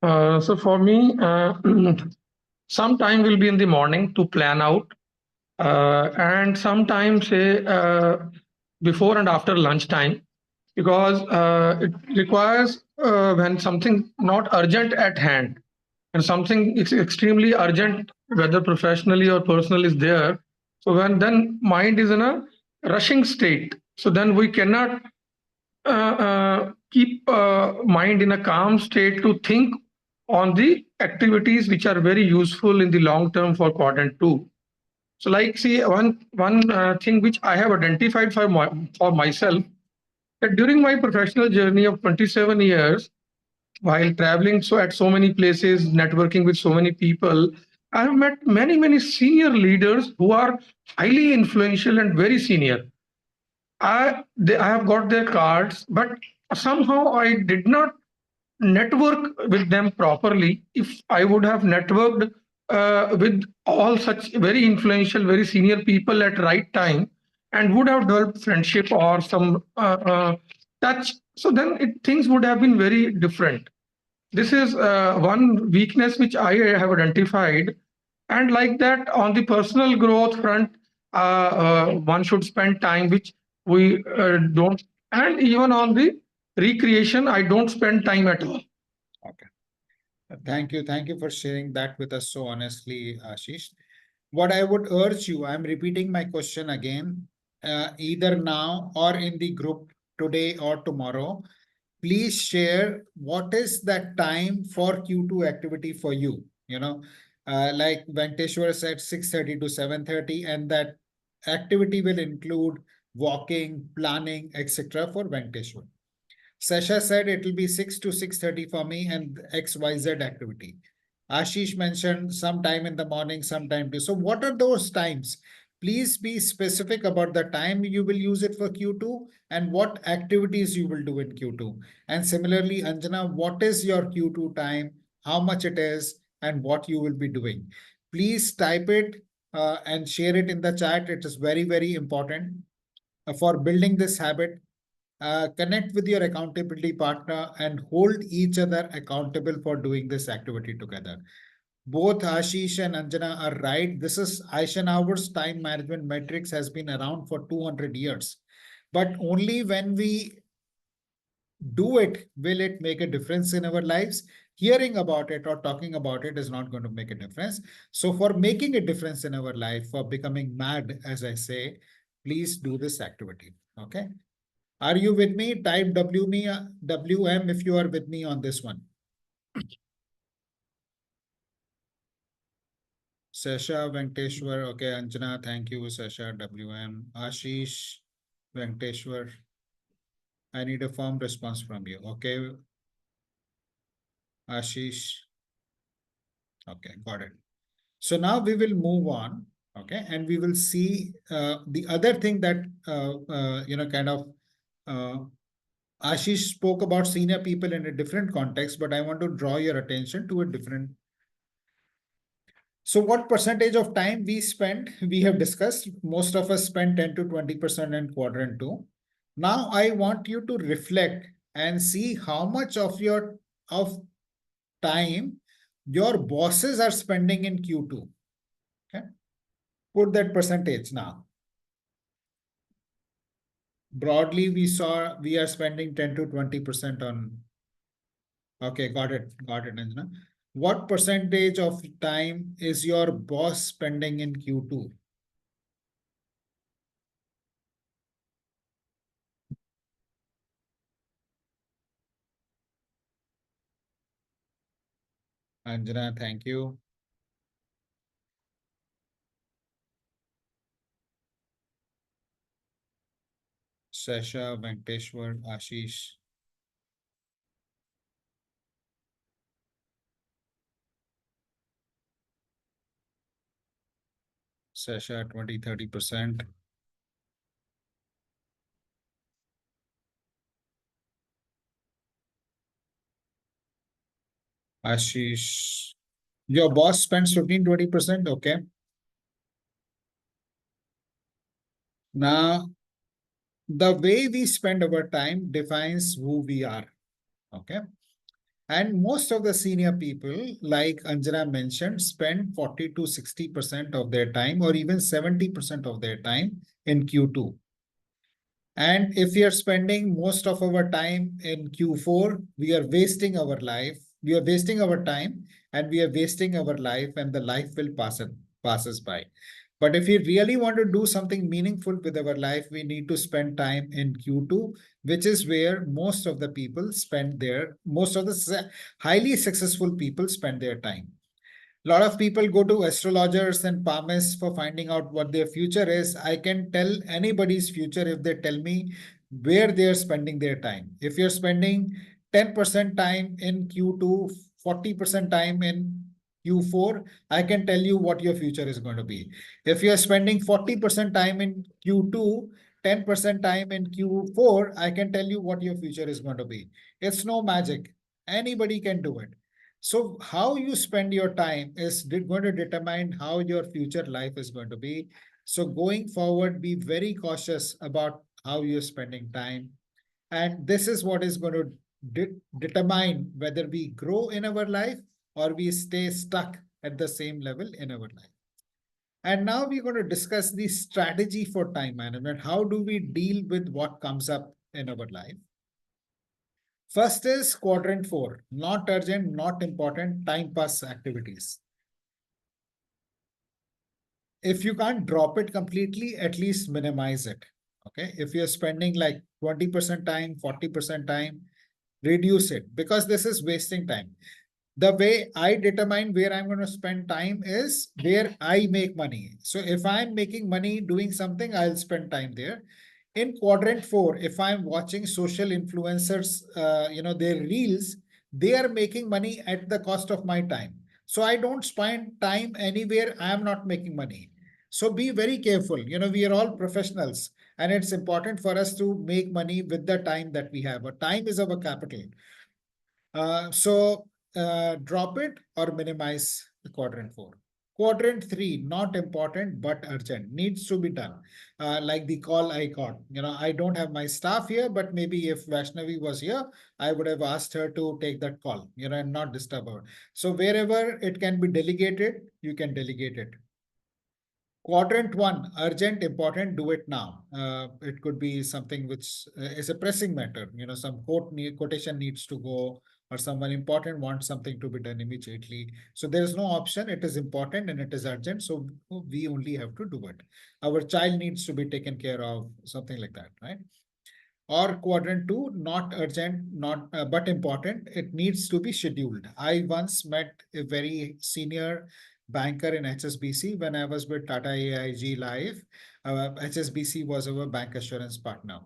So for me, some time will be in the morning to plan out, and sometimes say before and after lunchtime, because it requires when something not urgent at hand and something is extremely urgent, whether professionally or personal, is there. So when then mind is in a rushing state, so then we cannot keep mind in a calm state to think on the activities which are very useful in the long term for quadrant 2. So like see one thing which I have identified for myself, that during my professional journey of 27 years, while traveling at so many places, networking with so many people, I have met many senior leaders who are highly influential and very senior. I have got their cards, but somehow I did not network with them properly. If I would have networked with all such very influential, very senior people at right time, and would have developed friendship or some touch, so then things would have been very different. This is one weakness which I have identified. And like that, on the personal growth front, one should spend time which we don't. And even on the recreation, I don't spend time at all. Okay. Thank you. Thank you for sharing that with us so honestly, Ashish. What I would urge you, I'm repeating my question again, either now or in the group today or tomorrow. Please share what is that time for Q2 activity for you. Like Venkateshwar said, 6:30 to 7:30, and that activity will include walking, planning, etc. for Venkateshwar. Sasha said it will be 6 to 6:30 for me and XYZ activity. Ashish mentioned sometime in the morning, sometime too. So what are those times? Please be specific about the time you will use it for Q2 and what activities you will do in Q2. And similarly, Anjana, what is your Q2 time, how much it is, and what you will be doing? Please type it and share it in the chat. It is very, very important for building this habit. Connect with your accountability partner and hold each other accountable for doing this activity together. Both Ashish and Anjana are right. This is Eisenhower's time management metrics has been around for 200 years. But only when we do it will it make a difference in our lives. Hearing about it or talking about it is not going to make a difference. So for making a difference in our life, for becoming mad, as I say, please do this activity. Okay. Are you with me? Type WM if you are with me on this one. Sasha Venkateshwar. Okay, Anjana, thank you. Sasha WM. Ashish Venkateshwar. I need a firm response from you. Okay. Ashish. Okay, got it. So now we will move on. Okay, and we will see the other thing that kind of Ashish spoke about senior people in a different context, but I want to draw your attention to a different. So what percentage of time we spend, we have discussed. Most of us spend 10 to 20% in quadrant 2. Now I want you to reflect and see how much of your time your bosses are spending in Q2. Okay. Put that percentage now. Broadly, we are spending 10 to 20% on. Okay, got it, Anjana. What percentage of time is your boss spending in Q2? Anjana, thank you. Sasha, Venkateshwar, Ashish. Sasha, 20-30%. Ashish, your boss spends 15-20%. Okay. Now, the way we spend our time defines who we are. Okay. And most of the senior people, like Anjana mentioned, spend 40 to 60% of their time, or even 70% of their time in Q2. And if we are spending most of our time in Q4, we are wasting our life. We are wasting our time, and we are wasting our life, and the life will pass us by. But if we really want to do something meaningful with our life, we need to spend time in Q2, which is where most of the people most of the highly successful people spend their time. A lot of people go to astrologers and palmists for finding out what their future is. I can tell anybody's future if they tell me where they are spending their time. If you're spending 10% time in Q2, 40% time in Q4, I can tell you what your future is going to be. If you're spending 40% time in Q2, 10% time in Q4, I can tell you what your future is going to be. It's no magic. Anybody can do it. So how you spend your time is going to determine how your future life is going to be. So going forward, be very cautious about how you're spending time. And this is what is going to determine whether we grow in our life or we stay stuck at the same level in our life. And now we're going to discuss the strategy for time management. How do we deal with what comes up in our life? First is quadrant 4, not urgent, not important, time pass activities. If you can't drop it completely, at least minimize it. Okay. If you're spending like 20% time, 40% time, reduce it, because this is wasting time. The way I determine where I'm going to spend time is where I make money. So if I'm making money doing something, I'll spend time there. In quadrant 4, if I'm watching social influencers, their reels, they are making money at the cost of my time. So I don't spend time anywhere I am not making money. So be very careful. We are all professionals, and it's important for us to make money with the time that we have. But time is our capital. Drop it or minimize the quadrant 4. Quadrant 3, not important but urgent, needs to be done. Like the call I got. I don't have my staff here, but maybe if Vaishnavi was here, I would have asked her to take that call, and not disturb her. So wherever it can be delegated, you can delegate it. Quadrant 1, urgent, important, do it now. It could be something which is a pressing matter. Some quotation needs to go, or someone important wants something to be done immediately. So there is no option. It is important and it is urgent. So we only have to do it. Our child needs to be taken care of, something like that, right? Or quadrant 2, not urgent, not but important. It needs to be scheduled. I once met a very senior banker in HSBC when I was with Tata AIG Live. HSBC was our bank assurance partner.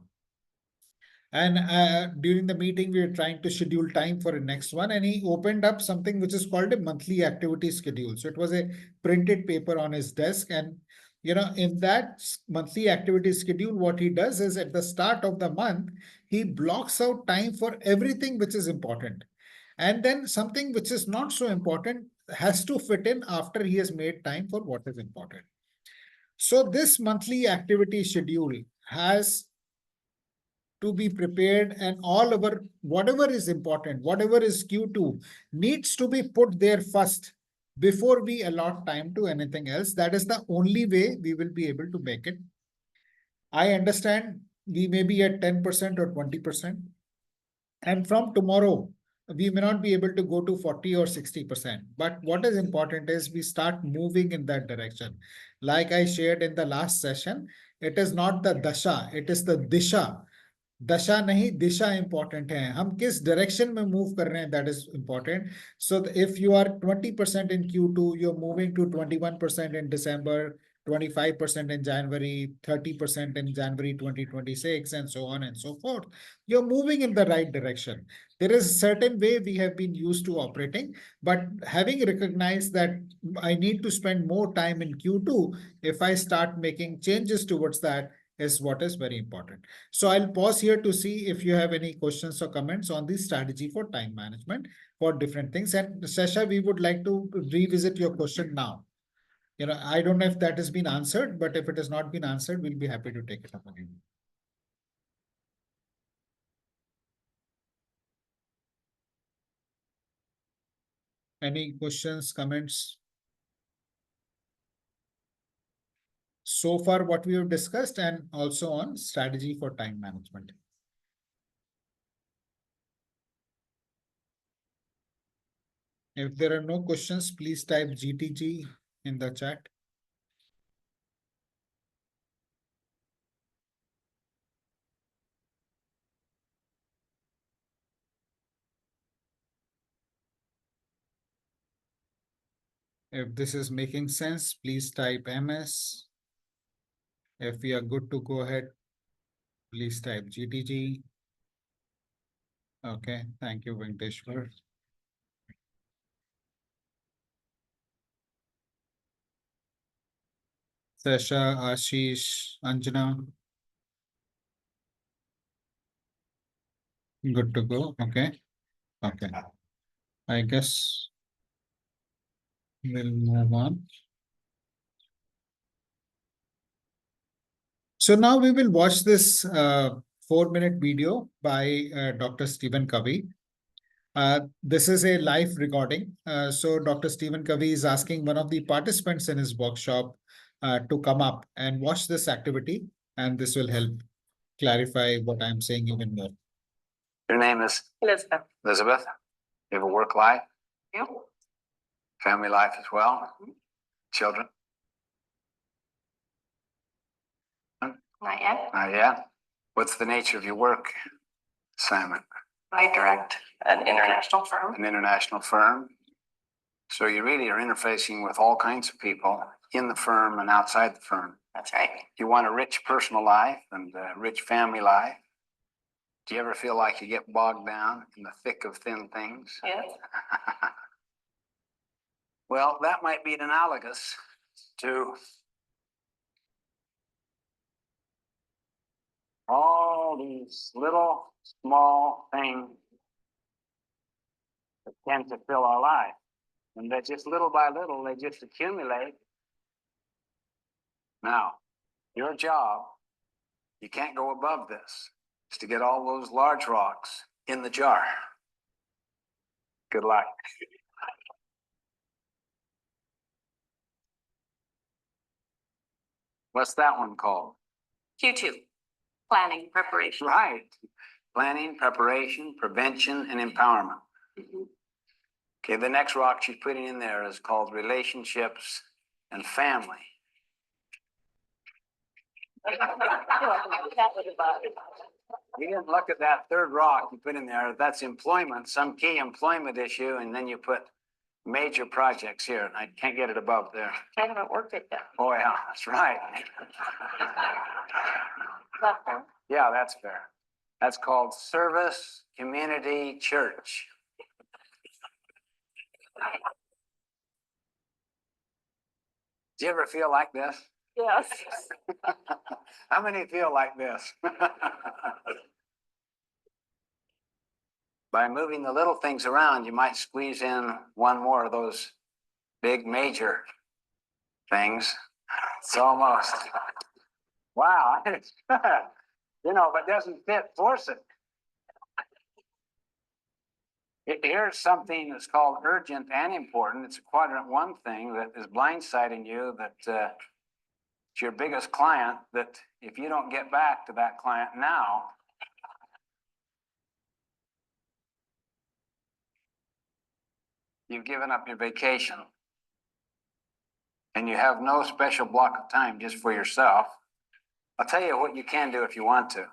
And during the meeting, we were trying to schedule time for the next one. And he opened up something which is called a monthly activity schedule. So it was a printed paper on his desk. And in that monthly activity schedule, what he does is at the start of the month, he blocks out time for everything which is important. And then something which is not so important has to fit in after he has made time for what is important. So this monthly activity schedule has to be prepared, and all our whatever is important, whatever is Q2 needs to be put there first before we allot time to anything else. That is the only way we will be able to make it. I understand we may be at 10% or 20%. And from tomorrow, we may not be able to go to 40 or 60%. But what is important is we start moving in that direction. Like I shared in the last session, it is not the dasha, it is the disha. दशा नहीं दिशा important है हम किस direction में move कर रहे हैं that is important so if you are 20% in Q2 you're moving to 21% in December 25% in January 30% in January 2026 and so on and so forth you're moving in the right direction there is a certain way we have been used to operating but having recognized that I need to spend more time in Q2 if I start making changes towards that is what is very important. So I'll pause here to see if you have any questions or comments on the strategy for time management for different things. And Sasha, we would like to revisit your question now. You know, I don't know if that has been answered, but if it has not been answered, we'll be happy to take it up again. Any questions, comments? So far, what we have discussed and also on strategy for time management. If there are no questions, please type GTG in the chat. If this is making sense, please type MS. If we are good to go ahead, please type GTG. Okay, thank you, Venkateshwar. Sasha, Ashish, Anjana. Good to go. Okay. Okay. I guess we'll move on. So now we will watch this 4-minute video by Dr. Stephen Covey. This is a live recording. So Dr. Stephen Covey is asking one of the participants in his workshop to come up and watch this activity, and this will help clarify what I'm saying even more. Your name is? Elizabeth. Elizabeth? You have a work life? Yep. Family life as well? Children? Not yet. Not yet? What's the nature of your work, Simon? I direct an international firm. An international firm. So you really are interfacing with all kinds of people in the firm and outside the firm. That's right. You want a rich personal life and a rich family life. Do you ever feel like you get bogged down in the thick of thin things? Yes. Well, that might be analogous to all these little small things that tend to fill our life. And that just little by little, they just accumulate. Now, your job, you can't go above this, is to get all those large rocks in the jar. Good luck. What's that one called? Q2, planning, preparation. Right. Planning, preparation, prevention, and empowerment. Okay, the next rock she's putting in there is called relationships and family. You didn't look at that third rock you put in there. That's employment, some key employment issue, and then you put major projects here. I can't get it above there. I haven't worked it yet. Oh, yeah, that's right. That's fair. Yeah, that's fair. That's called service, community, church. Do you ever feel like this? Yes. How many feel like this? By moving the little things around, you might squeeze in one more of those big major things. It's almost, wow. You know, if it doesn't fit, force it. Here's something that's called urgent and important. It's a quadrant 1 thing that is blindsiding you, that it's your biggest client, that if you don't get back to that client now, you've given up your vacation and you have no special block of time just for yourself, I'll tell you what you can do if you want to.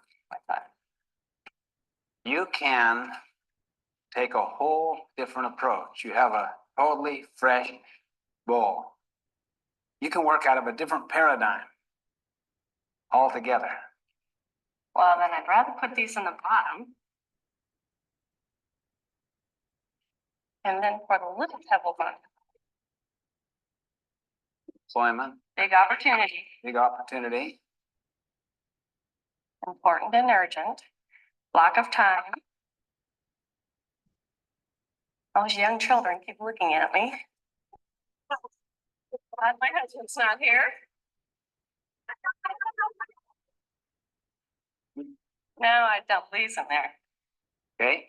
You can take a whole different approach. You have a totally fresh bowl. You can work out of a different paradigm altogether. Well, then I'd rather put these in the bottom. And then for the little pebble bun, Employment, big opportunity, big opportunity. important and urgent, block of time. Those young children keep looking at me. Glad my husband's not here. Now I dump these in there. Okay?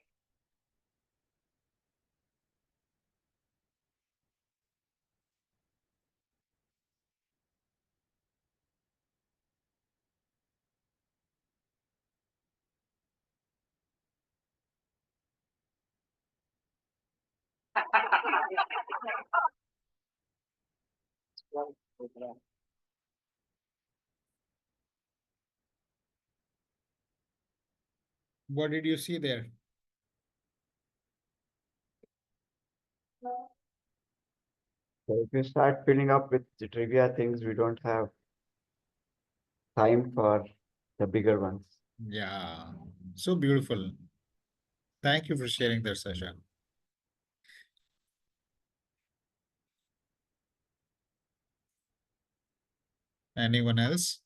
What did you see there? So if you start filling up with the trivia things, we don't have time for the bigger ones. Yeah, so beautiful. Thank you for sharing that, Sasha. Anyone else?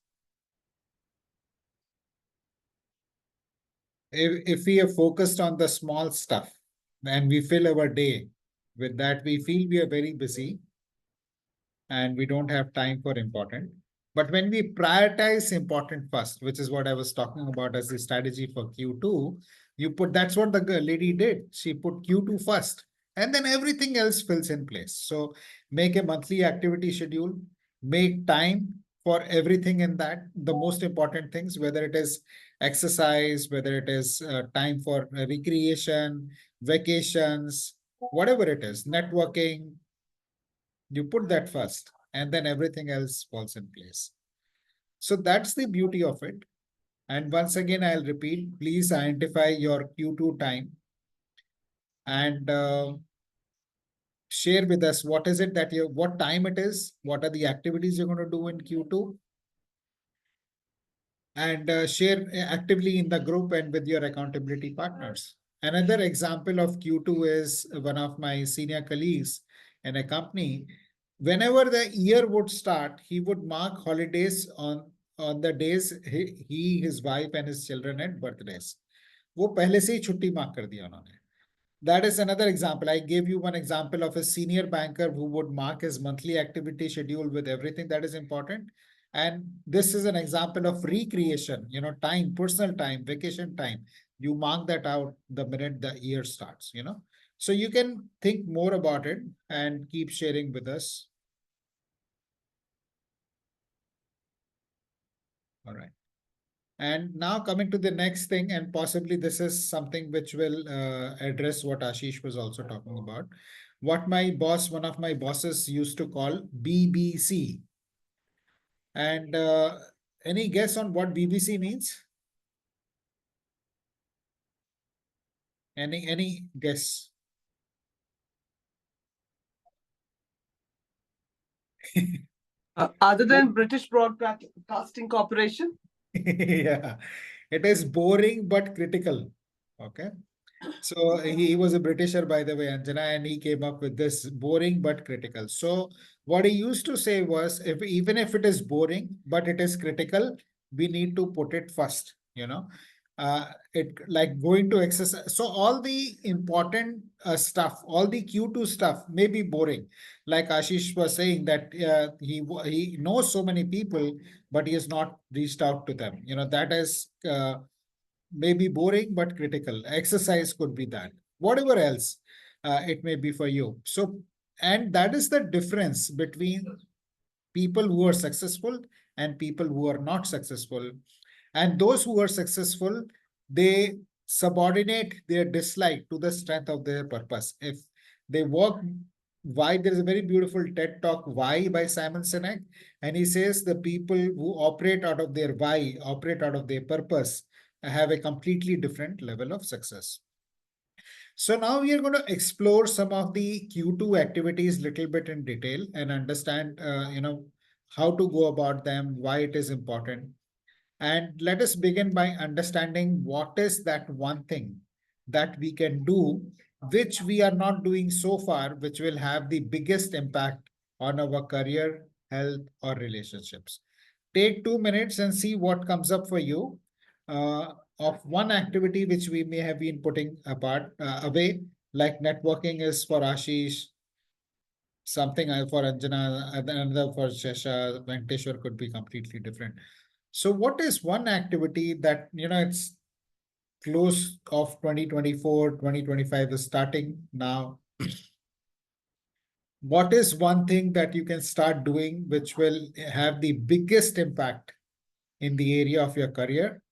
If we are focused on the small stuff and we fill our day with that, we feel we are very busy and we don't have time for important. But when we prioritize important first, which is what I was talking about as the strategy for Q2, that's what the lady did. She put Q2 first, and then everything else fills in place. So make a monthly activity schedule, make time for everything in that, the most important things, whether it is exercise, whether it is time for recreation, vacations, whatever it is, networking, you put that first, and then everything else falls in place. So that's the beauty of it. And once again, I'll repeat, please identify your Q2 time and share with us what is it that what time it is, what are the activities you're going to do in Q2, and share actively in the group and with your accountability partners. Another example of Q2 is one of my senior colleagues in a company. Whenever the year would start, he would mark holidays on the days his wife and his children had birthdays. वो पहले से ही छुट्टी mark कर दिया उन्होंने. That is another example. I gave you one example of a senior banker who would mark his monthly activity schedule with everything that is important. And this is an example of recreation, time, personal time, vacation time. You mark that out the minute the year starts, So you can think more about it and keep sharing with us. All right. And now coming to the next thing, and possibly this is something which will address what Ashish was also talking about. What one of my bosses used to call BBC. And any guess on what BBC means? Any guess? Other than British Broadcasting Corporation? Yeah, it is boring but critical. Okay. So he was a Britisher, by the way, Anjana, and he came up with this boring but critical. So what he used to say was, even if it is boring but it is critical, we need to put it first. It like going to exercise. So all the important stuff, all the Q2 stuff may be boring. Like Ashish was saying that he knows so many people, but he has not reached out to them. That is. May be boring but critical. Exercise could be that. Whatever else it may be for you. So, and that is the difference between people who are successful and people who are not successful. And those who are successful, they subordinate their dislike to the strength of their purpose. If They work. Why? There is a very beautiful TED talk, Why, by Simon Sinek. And he says the people who operate out of their why, operate out of their purpose, have a completely different level of success. So now we are going to explore some of the Q2 activities little bit in detail and understand, how to go about them, why it is important. And let us begin by understanding what is that one thing that we can do, which we are not doing so far, which will have the biggest impact on our career, health, or relationships. Take 2 minutes and see what comes up for you. Of one activity which we may have been putting away, like networking is for Ashish, something for Anjana, another for Shesha, Venkateshwar could be completely different. So what is one activity that, it's close of 2024, 2025 is starting now. What is one thing that you can start doing which will have the biggest impact in the area of your career?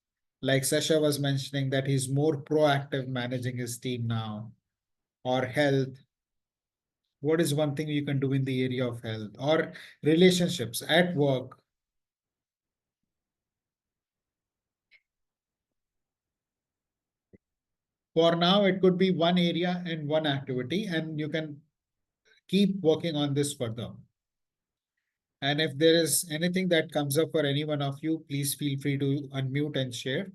Like Sasha was mentioning that he's more proactive managing his team now, or health. What is one thing you can do in the area of health or relationships at work? For now, it could be one area and one activity, and you can keep working on this further. And if there is anything that comes up for any one of you, please feel free to unmute and share.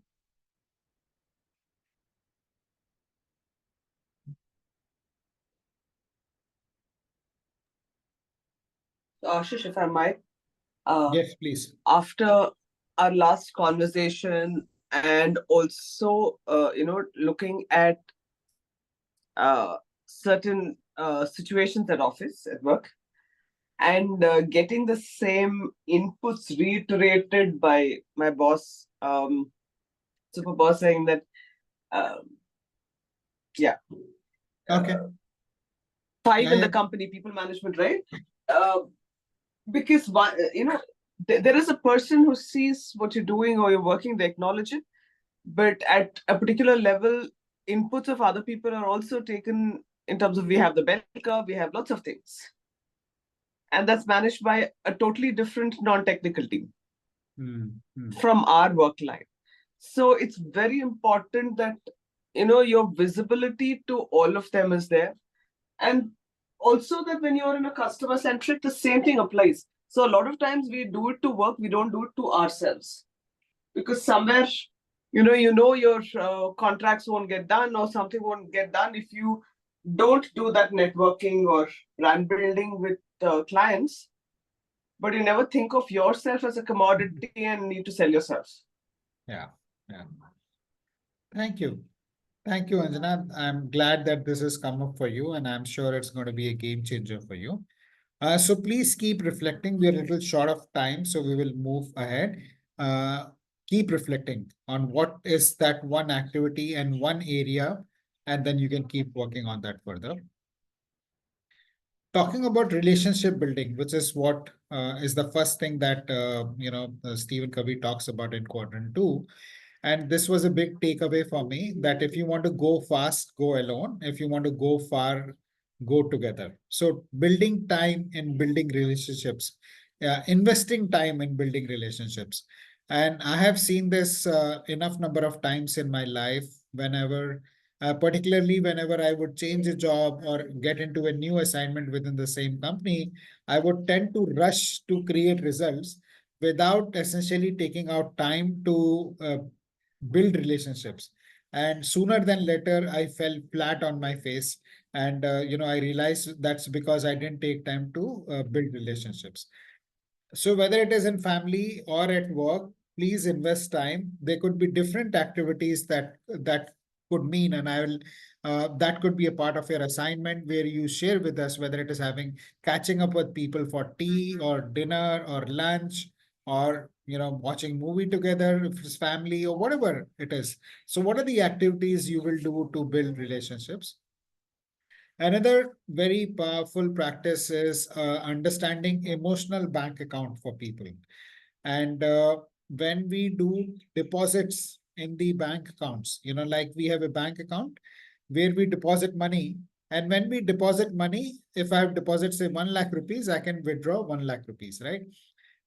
Ashish, if I might, Yes, please. after our last conversation and also, looking at certain situations at office, at work, and getting the same inputs reiterated by my boss, super boss, saying that, um, yeah, Okay. five Yeah, in yeah. the company, people management, right? Uh, because there is a person who sees what you're doing or you're working, they acknowledge it, but at a particular level, inputs of other people are also taken in terms of, we have the bell curve, we have lots of things, and that's managed by a totally different non-technical team from our work life. So it's very important that your visibility to all of them is there, and also that when you're in a customer centric, the same thing applies. So a lot of times we do it to work, we don't do it to ourselves, because somewhere your contracts won't get done or something won't get done if you don't do that networking or brand building with clients, but you never think of yourself as a commodity and need to sell yourself. Yeah. Thank you. Thank you, Anjana. I'm glad that this has come up for you, and I'm sure it's going to be a game changer for you. So please keep reflecting. We're a little short of time, so we will move ahead. Uh, Keep reflecting on what is that one activity and one area, and then you can keep working on that further. Talking about relationship building, which is what is the first thing that Stephen Covey talks about in quadrant 2. And this was a big takeaway for me, that if you want to go fast, go alone. If you want to go far, go together. So building time in building relationships, investing time in building relationships. And I have seen this enough number of times in my life, particularly whenever I would change a job or get into a new assignment within the same company, I would tend to rush to create results without essentially taking out time to build relationships. And sooner than later, I fell flat on my face. And, I realized that's because I didn't take time to build relationships. So whether it is in family or at work, please invest time. There could be different activities that could mean, and I will that could be a part of your assignment where you share with us whether it is having catching up with people for tea or dinner or lunch, or watching movie together if it's family or whatever it is. So what are the activities you will do to build relationships? Another very powerful practice is understanding emotional bank account for people. And when we do deposits in the bank accounts, like we have a bank account where we deposit money, And when we deposit money, if I have deposited say 1 lakh rupees, I can withdraw 1 lakh rupees, right?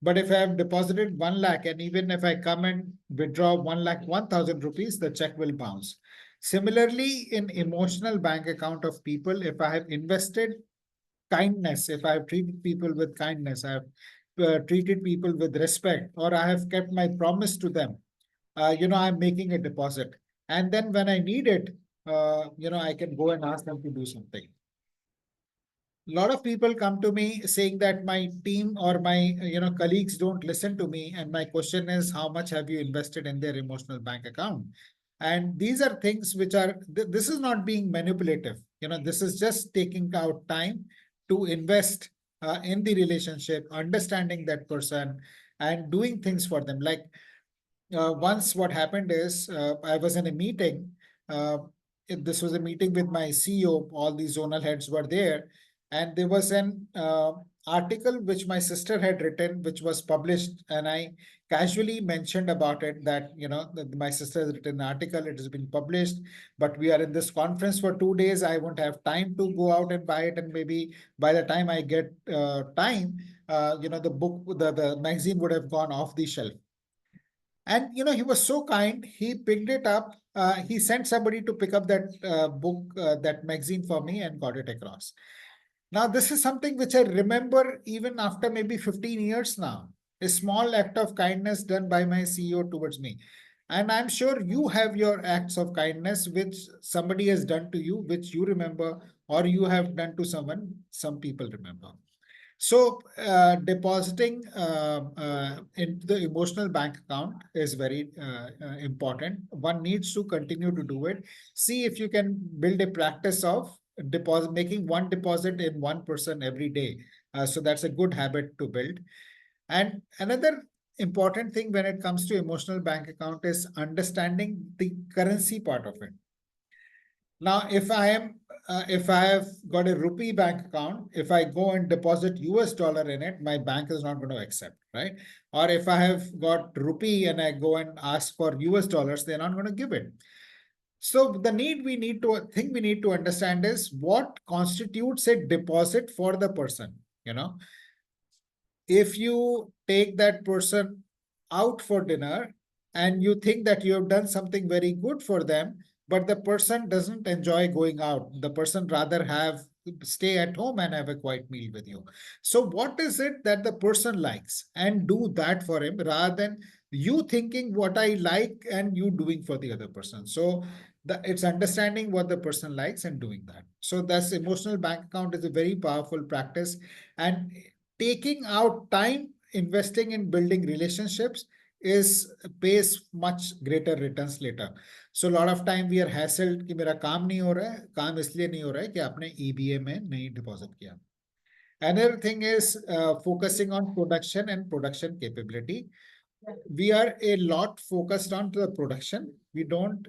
But if I have deposited 1 lakh, and even if I come and withdraw 1 lakh 1,000 rupees, the check will bounce. Similarly, in emotional bank account of people, if I have invested kindness, if I have treated people with kindness, I have treated people with respect, or I have kept my promise to them, I'm making a deposit. And then when I need it, I can go and ask them to do something. A lot of people come to me saying that my team or my colleagues don't listen to me, and my question is, how much have you invested in their emotional bank account? And these are things which are this is not being manipulative. This is just taking out time to invest in the relationship, understanding that person, and doing things for them. Like once what happened is, I was in a meeting. Uh, this was a meeting with my CEO. All the zonal heads were there, and there was an article which my sister had written, which was published, and I casually mentioned about it that that my sister has written an article. It has been published, but we are in this conference for 2 days. I won't have time to go out and buy it, and maybe by the time I get time, the book, the magazine would have gone off the shelf. And he was so kind. He picked it up. He sent somebody to pick up that book, that magazine for me, and got it across. Now, this is something which I remember even after maybe 15 years now. A small act of kindness done by my CEO towards me. And I'm sure you have your acts of kindness which somebody has done to you, which you remember, or you have done to someone, some people remember. So depositing into the emotional bank account is very important. One needs to continue to do it. See if you can build a practice of making one deposit in one person every day. So that's a good habit to build. And another important thing when it comes to emotional bank account is understanding the currency part of it. Now, if I have got a rupee bank account, if I go and deposit US dollar in it, my bank is not going to accept, right? Or if I have got rupee and I go and ask for US dollars, they're not going to give it. So the we need to understand is what constitutes a deposit for the person. If you take that person out for dinner and you think that you have done something very good for them, but the person doesn't enjoy going out, the person rather stay at home and have a quiet meal with you. So what is it that the person likes, and do that for him, rather than you thinking what I like and you doing for the other person. So it's understanding what the person likes and doing that. So that's emotional bank account is a very powerful practice. And taking out time investing in building relationships pays much greater returns later. So a lot of time we are hassled कि मेरा काम नहीं हो रहा है, काम इसलिए नहीं हो रहा है कि आपने EBA में नहीं deposit किया. Another thing is focusing on production and production capability. We are a lot focused on the production. We don't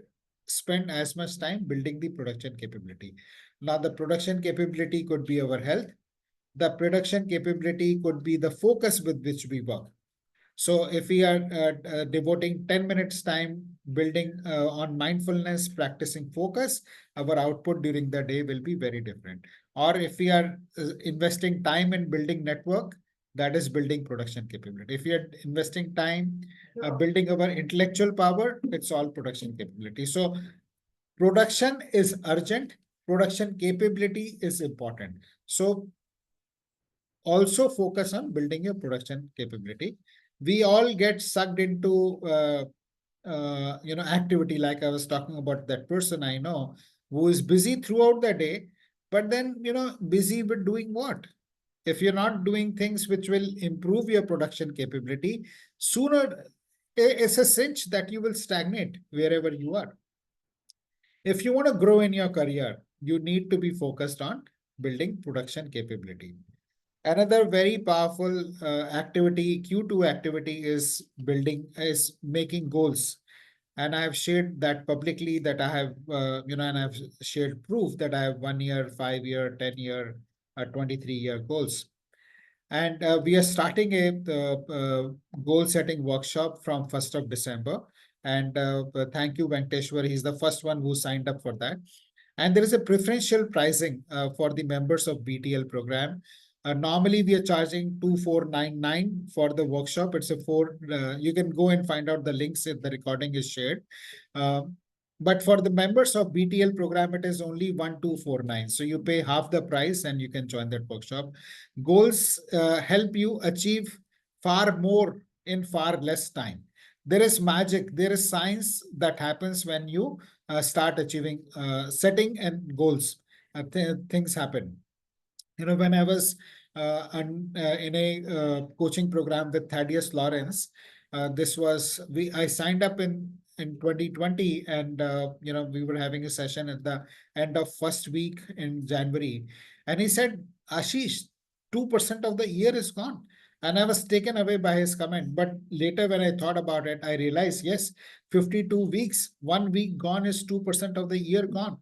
spend as much time building the production capability. Now, the production capability could be our health. The production capability could be the focus with which we work. So if we are devoting 10 minutes time building on mindfulness, practicing focus, our output during the day will be very different. Or if we are investing time in building network, that is building production capability. If we are investing time building our intellectual power, it's all production capability. So production is urgent. Production capability is important. So also focus on building your production capability. We all get sucked into activity, like I was talking about that person I know who is busy throughout the day, but then busy with doing what? If you're not doing things which will improve your production capability, sooner it's a cinch that you will stagnate wherever you are. If you want to grow in your career, you need to be focused on building production capability. Another very powerful activity, Q2 activity, is making goals. And I have shared that publicly that I have, and I've shared proof that I have 1 year, 5 year, 10 year, 23-year goals. And we are starting a goal setting workshop from 1st of December. And thank you, Venkateshwar. He's the first one who signed up for that. And there is a preferential pricing for the members of BTL program. Normally, we are charging 2,499 for the workshop. It's a four. You can go and find out the links if the recording is shared. But for the members of BTL program, it is only 1,249. So you pay half the price and you can join that workshop. Goals help you achieve far more in far less time. There is magic, there is science that happens when you start achieving setting and goals. Things happen. When I was in a coaching program with Thaddeus Lawrence, this was I signed up in 2020, and we were having a session at the end of first week in January, and he said, Ashish, 2% of the year is gone. And I was taken away by his comment. But later, when I thought about it, I realized, yes, 52 weeks, 1 week gone is 2% of the year gone.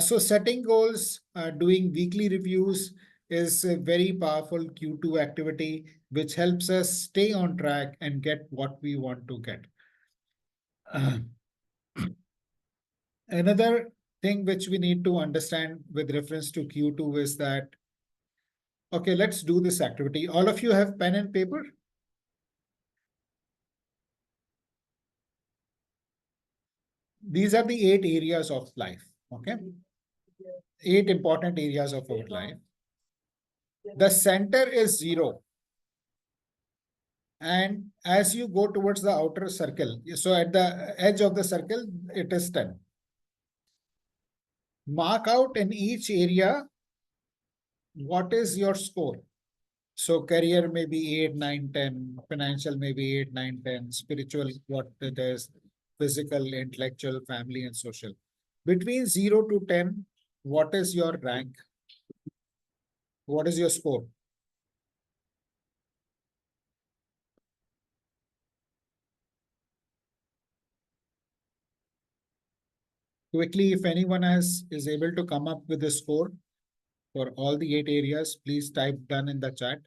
So setting goals, doing weekly reviews is a very powerful Q2 activity, which helps us stay on track and get what we want to get. Another thing which we need to understand with reference to Q2 is that, okay, let's do this activity. All of you have pen and paper? These are the 8 areas of life, okay? 8 important areas of our life. The center is 0. And as you go towards the outer circle, so at the edge of the circle, it is 10. Mark out in each area what is your score. So career may be 8, 9, 10, financial may be 8, 9, 10, spiritual, what it is, physical, intellectual, family, and social. Between 0 to 10, what is your rank? What is your score? Quickly, if anyone is able to come up with a score for all the 8 areas, please type done in the chat.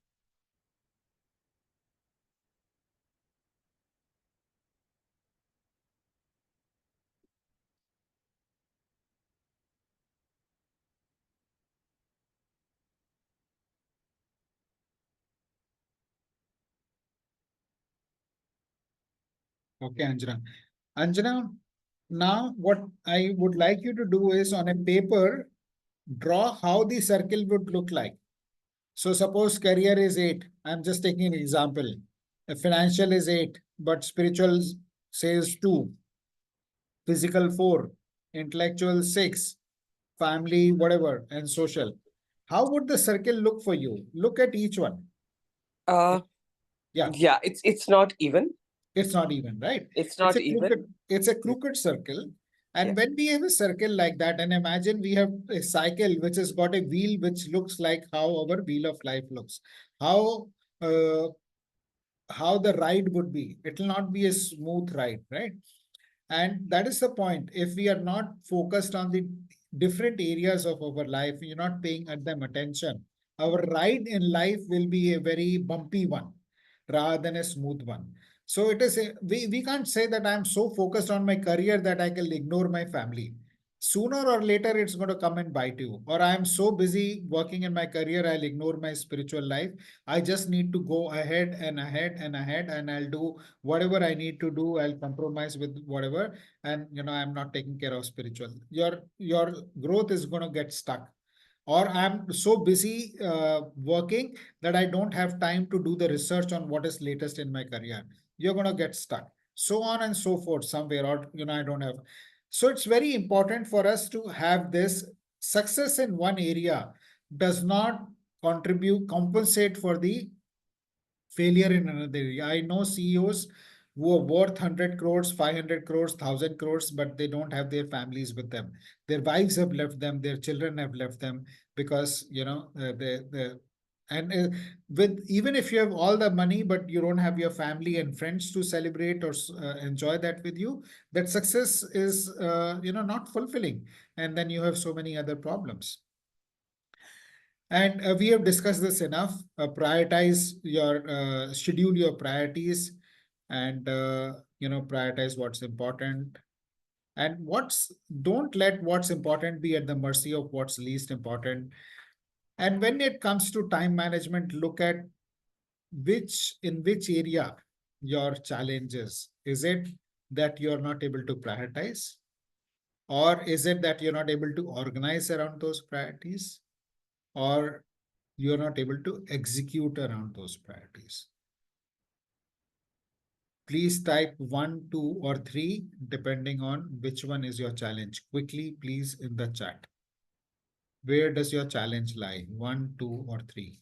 Okay, Anjana. Anjana, now what I would like you to do is on a paper, draw how the circle would look like. So suppose career is 8. I'm just taking an example. Financial is 8, but spiritual says 2. Physical 4. Intellectual 6. Family, whatever, and social. How would the circle look for you? Look at each one. Yeah, it's not even. It's not even, right? It's not even. It's a crooked circle. And Yeah. when we have a circle like that, and imagine we have a cycle which has got a wheel which looks like how our wheel of life looks. How the ride would be. It will not be a smooth ride, right? And that is the point. If we are not focused on the different areas of our life, you're not paying at them attention, our ride in life will be a very bumpy one rather than a smooth one. So it is we can't say that I'm so focused on my career that I can ignore my family. Sooner or later, it's going to come and bite you. Or I'm so busy working in my career, I'll ignore my spiritual life. I just need to go ahead and ahead and ahead, and I'll do whatever I need to do. I'll compromise with whatever, and I'm not taking care of spiritual. Your growth is going to get stuck. Or I'm so busy working that I don't have time to do the research on what is latest in my career. You're going to get stuck. So on and so forth somewhere, or I don't have. So it's very important for us to have this success in one area does not compensate for the failure in another area. I know CEOs who are worth 100 crores, 500 crores, 1000 crores, but they don't have their families with them. Their wives have left them, their children have left them because, and with even if you have all the money, but you don't have your family and friends to celebrate or enjoy that with you, that success is, not fulfilling. And then you have so many other problems. And we have discussed this enough. Schedule your priorities, and prioritize what's important. And don't let what's important be at the mercy of what's least important. And when it comes to time management, look at in which area your challenge is. Is it that you're not able to prioritize? Or is it that you're not able to organize around those priorities? Or you're not able to execute around those priorities? Please type 1, 2, or 3, depending on which one is your challenge. Quickly, please, in the chat. Where does your challenge lie? 1, 2, or 3?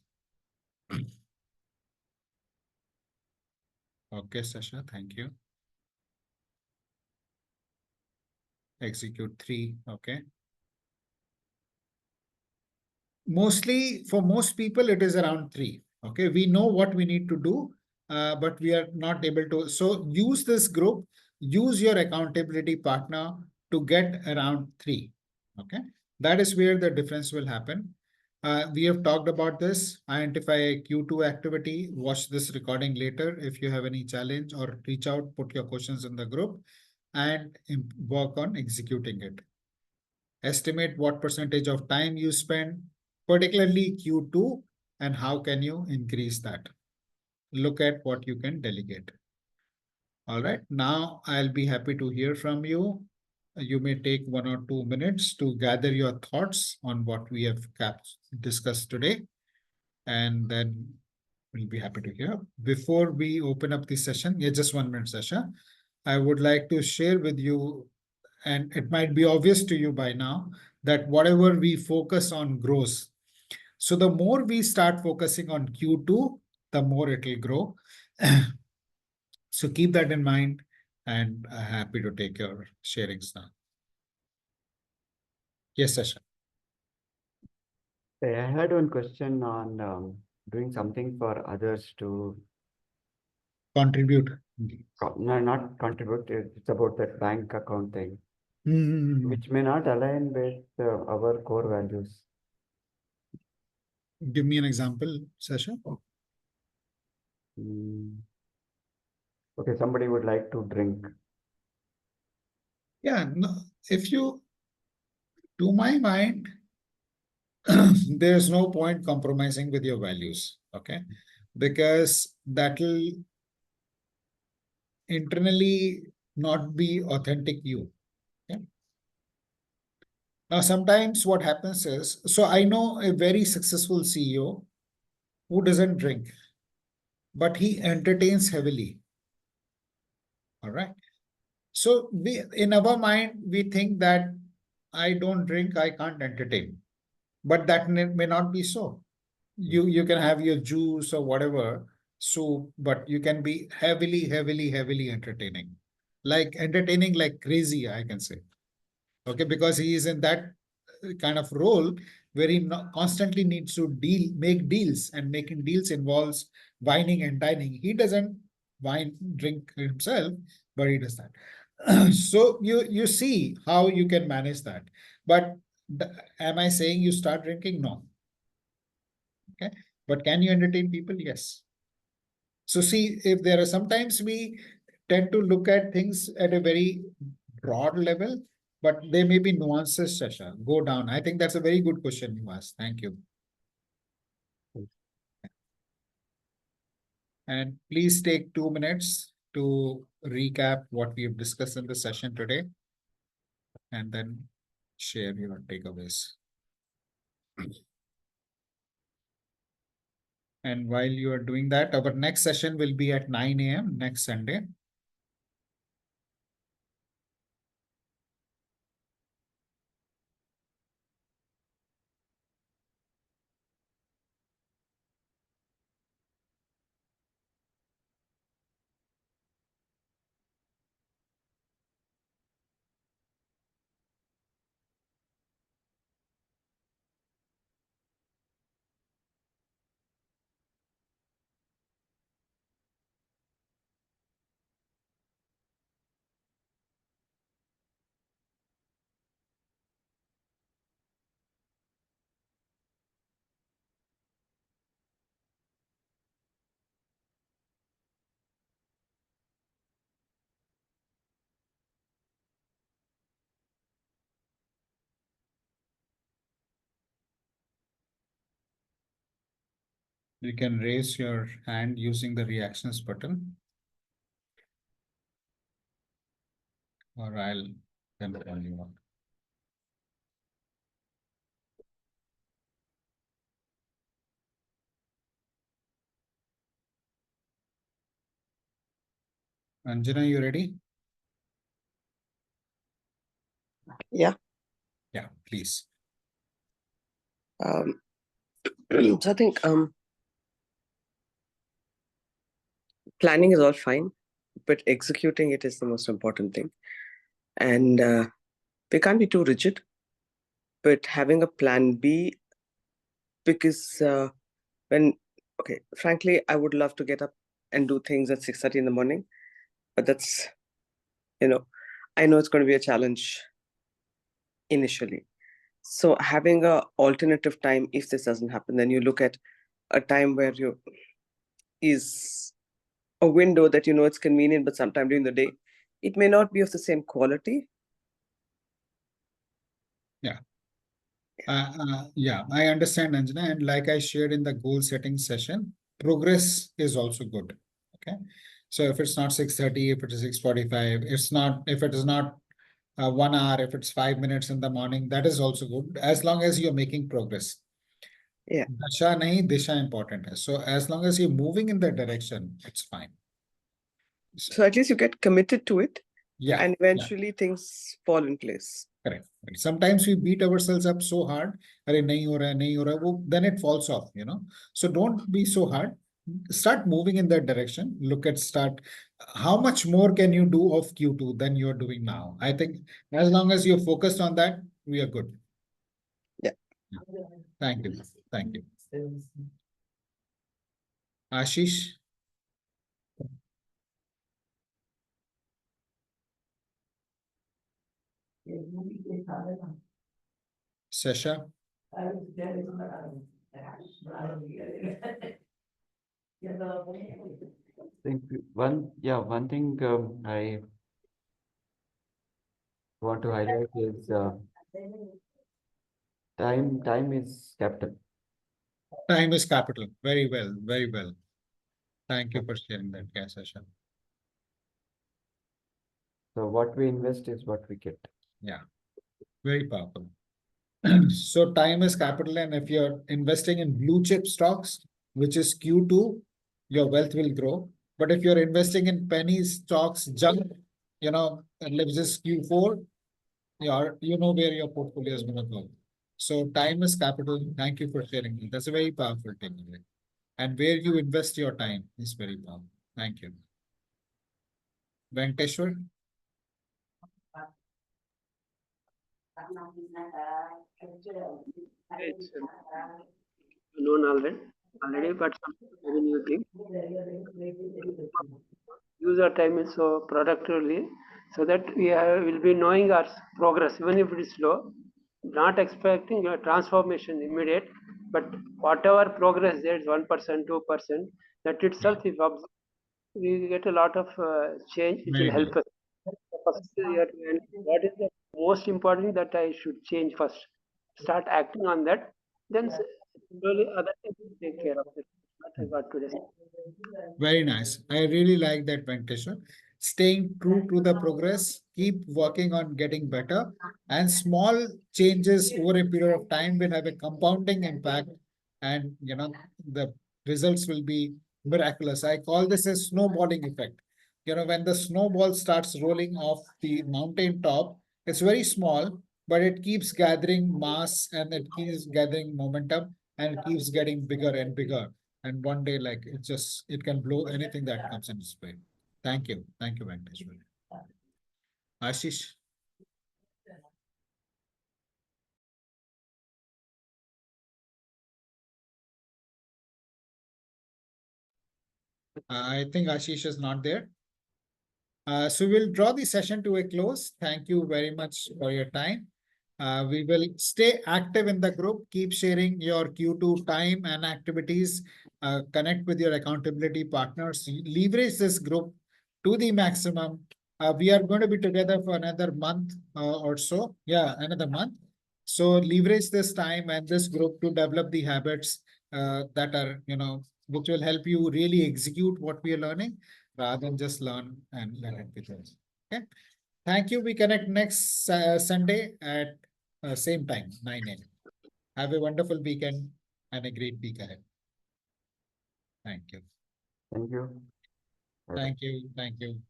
Okay, Sasha, thank you. Execute 3, okay. Mostly, for most people, it is around 3. Okay, we know what we need to do, but we are not able to. So use this group, use your accountability partner to get around 3. Okay, that is where the difference will happen. We have talked about this. Identify a Q2 activity. Watch this recording later if you have any challenge, or reach out, put your questions in the group, and work on executing it. Estimate what percentage of time you spend, particularly Q2, and how can you increase that. Look at what you can delegate. All right, now I'll be happy to hear from you. You may take 1 or 2 minutes to gather your thoughts on what we have discussed today, and then we'll be happy to hear. Before we open up the session, yeah, just 1 minute, Sasha, I would like to share with you, and it might be obvious to you by now, that whatever we focus on grows. So the more we start focusing on Q2, the more it will grow. So keep that in mind, and happy to take your sharings now. Yes, Sasha. I had one question on doing something for others to Contribute. no, not contribute. It's about that bank account thing, Hmm. which may not align with our core values. Give me an example, Sasha. Mm. Okay, somebody would like to drink. Yeah, no, if you, to my mind, there's no point compromising with your values, okay? Because that will internally not be authentic you. Okay? Now, sometimes what happens is, so I know a very successful CEO who doesn't drink, but he entertains heavily. All right. So in our mind, we think that I don't drink, I can't entertain. But that may not be so. You can have your juice or whatever soup, but you can be heavily entertaining. Like entertaining like crazy, I can say. Okay, because he is in that kind of role where he constantly needs to make deals, and making deals involves wining and dining. He doesn't drink himself, but he does that. So you see how you can manage that. But am I saying you start drinking? No. Okay, but can you entertain people? Yes. So see, if there are sometimes we tend to look at things at a very broad level, but there may be nuances, Sasha. Go down. I think that's a very good question you asked. Thank you. And please take 2 minutes to recap what we have discussed in the session today, and then share your takeaways. And while you are doing that, our next session will be at 9 a.m. next Sunday. You can raise your hand using the reactions button. Or I'll then call you up. Anjana, you ready? Yeah. Yeah, please. So I think planning is all fine, but executing it is the most important thing. And we can't be too rigid, but having a plan B, because frankly, I would love to get up and do things at 6:30 in the morning, but that's, I know it's going to be a challenge initially. So having a alternative time, if this doesn't happen, then you look at a time where is a window that it's convenient, but sometime during the day, it may not be of the same quality. Yeah. Yeah, I understand, Anjana. And like I shared in the goal setting session, progress is also good. Okay. So if it's not 6:30, if it is 6:45, if it is not 1 hour, if it's 5 minutes in the morning, that is also good, as long as you're making progress. Yeah. Dasha nahi, disha important hai. So as long as you're moving in that direction, it's fine. So at least you get committed to it. Yeah. And eventually things fall in place. Correct. Sometimes we beat ourselves up so hard, nahi ho raha, then it falls off, So don't be so hard. Start moving in that direction. How much more can you do of Q2 than you're doing now? I think as long as you're focused on that, we are good. Yeah. Thank you. Thank you. Ashish. Sasha. Think one thing I want to highlight is time is capital. Time is capital. Very well. Very well. Thank you for sharing that, yeah, Sasha. So what we invest is what we get. Yeah. Very powerful. So time is capital, and if you're investing in blue chip stocks, which is Q2, your wealth will grow. But if you're investing in penny stocks, junk, and which is Q4, you know where your portfolio is going to go. So time is capital. Thank you for sharing it. That's a very powerful takeaway. And where you invest your time is very powerful. Thank you. Venkateshwar. It's known already, but some very new thing. Use our time is so productively, so that will be knowing our progress, even if it is slow. Not expecting a transformation immediate, but whatever progress there is 1%, 2%, that itself, if we get a lot of change, it will Very help well. us. First, what is the most important that I should change first? Start acting on that, then slowly other things will take care of it. What I got today. Very nice. I really like that, Venkateshwar. Staying true to the progress, keep working on getting better, and small changes over a period of time will have a compounding impact, and the results will be miraculous. I call this a snowballing effect. When the snowball starts rolling off the mountain top, it's very small, but it keeps gathering mass and it keeps gathering momentum and it keeps getting bigger and bigger. And one day, like it can blow anything that comes in its way. Thank you. Thank you, Venkateshwar. Ashish. I think Ashish is not there. So we'll draw the session to a close. Thank you very much for your time. We will stay active in the group. Keep sharing your Q2 time and activities. Connect with your accountability partners. Leverage this group to the maximum. We are going to be together for another month or so. Yeah, another month. So leverage this time and this group to develop the habits that are, which will help you really execute what we are learning rather than just learn and learn it with us. Okay. Thank you. We connect next Sunday at same time, 9 a.m. Have a wonderful weekend and a great week ahead. Thank you. Thank you. Bye-bye. Thank you. Thank you.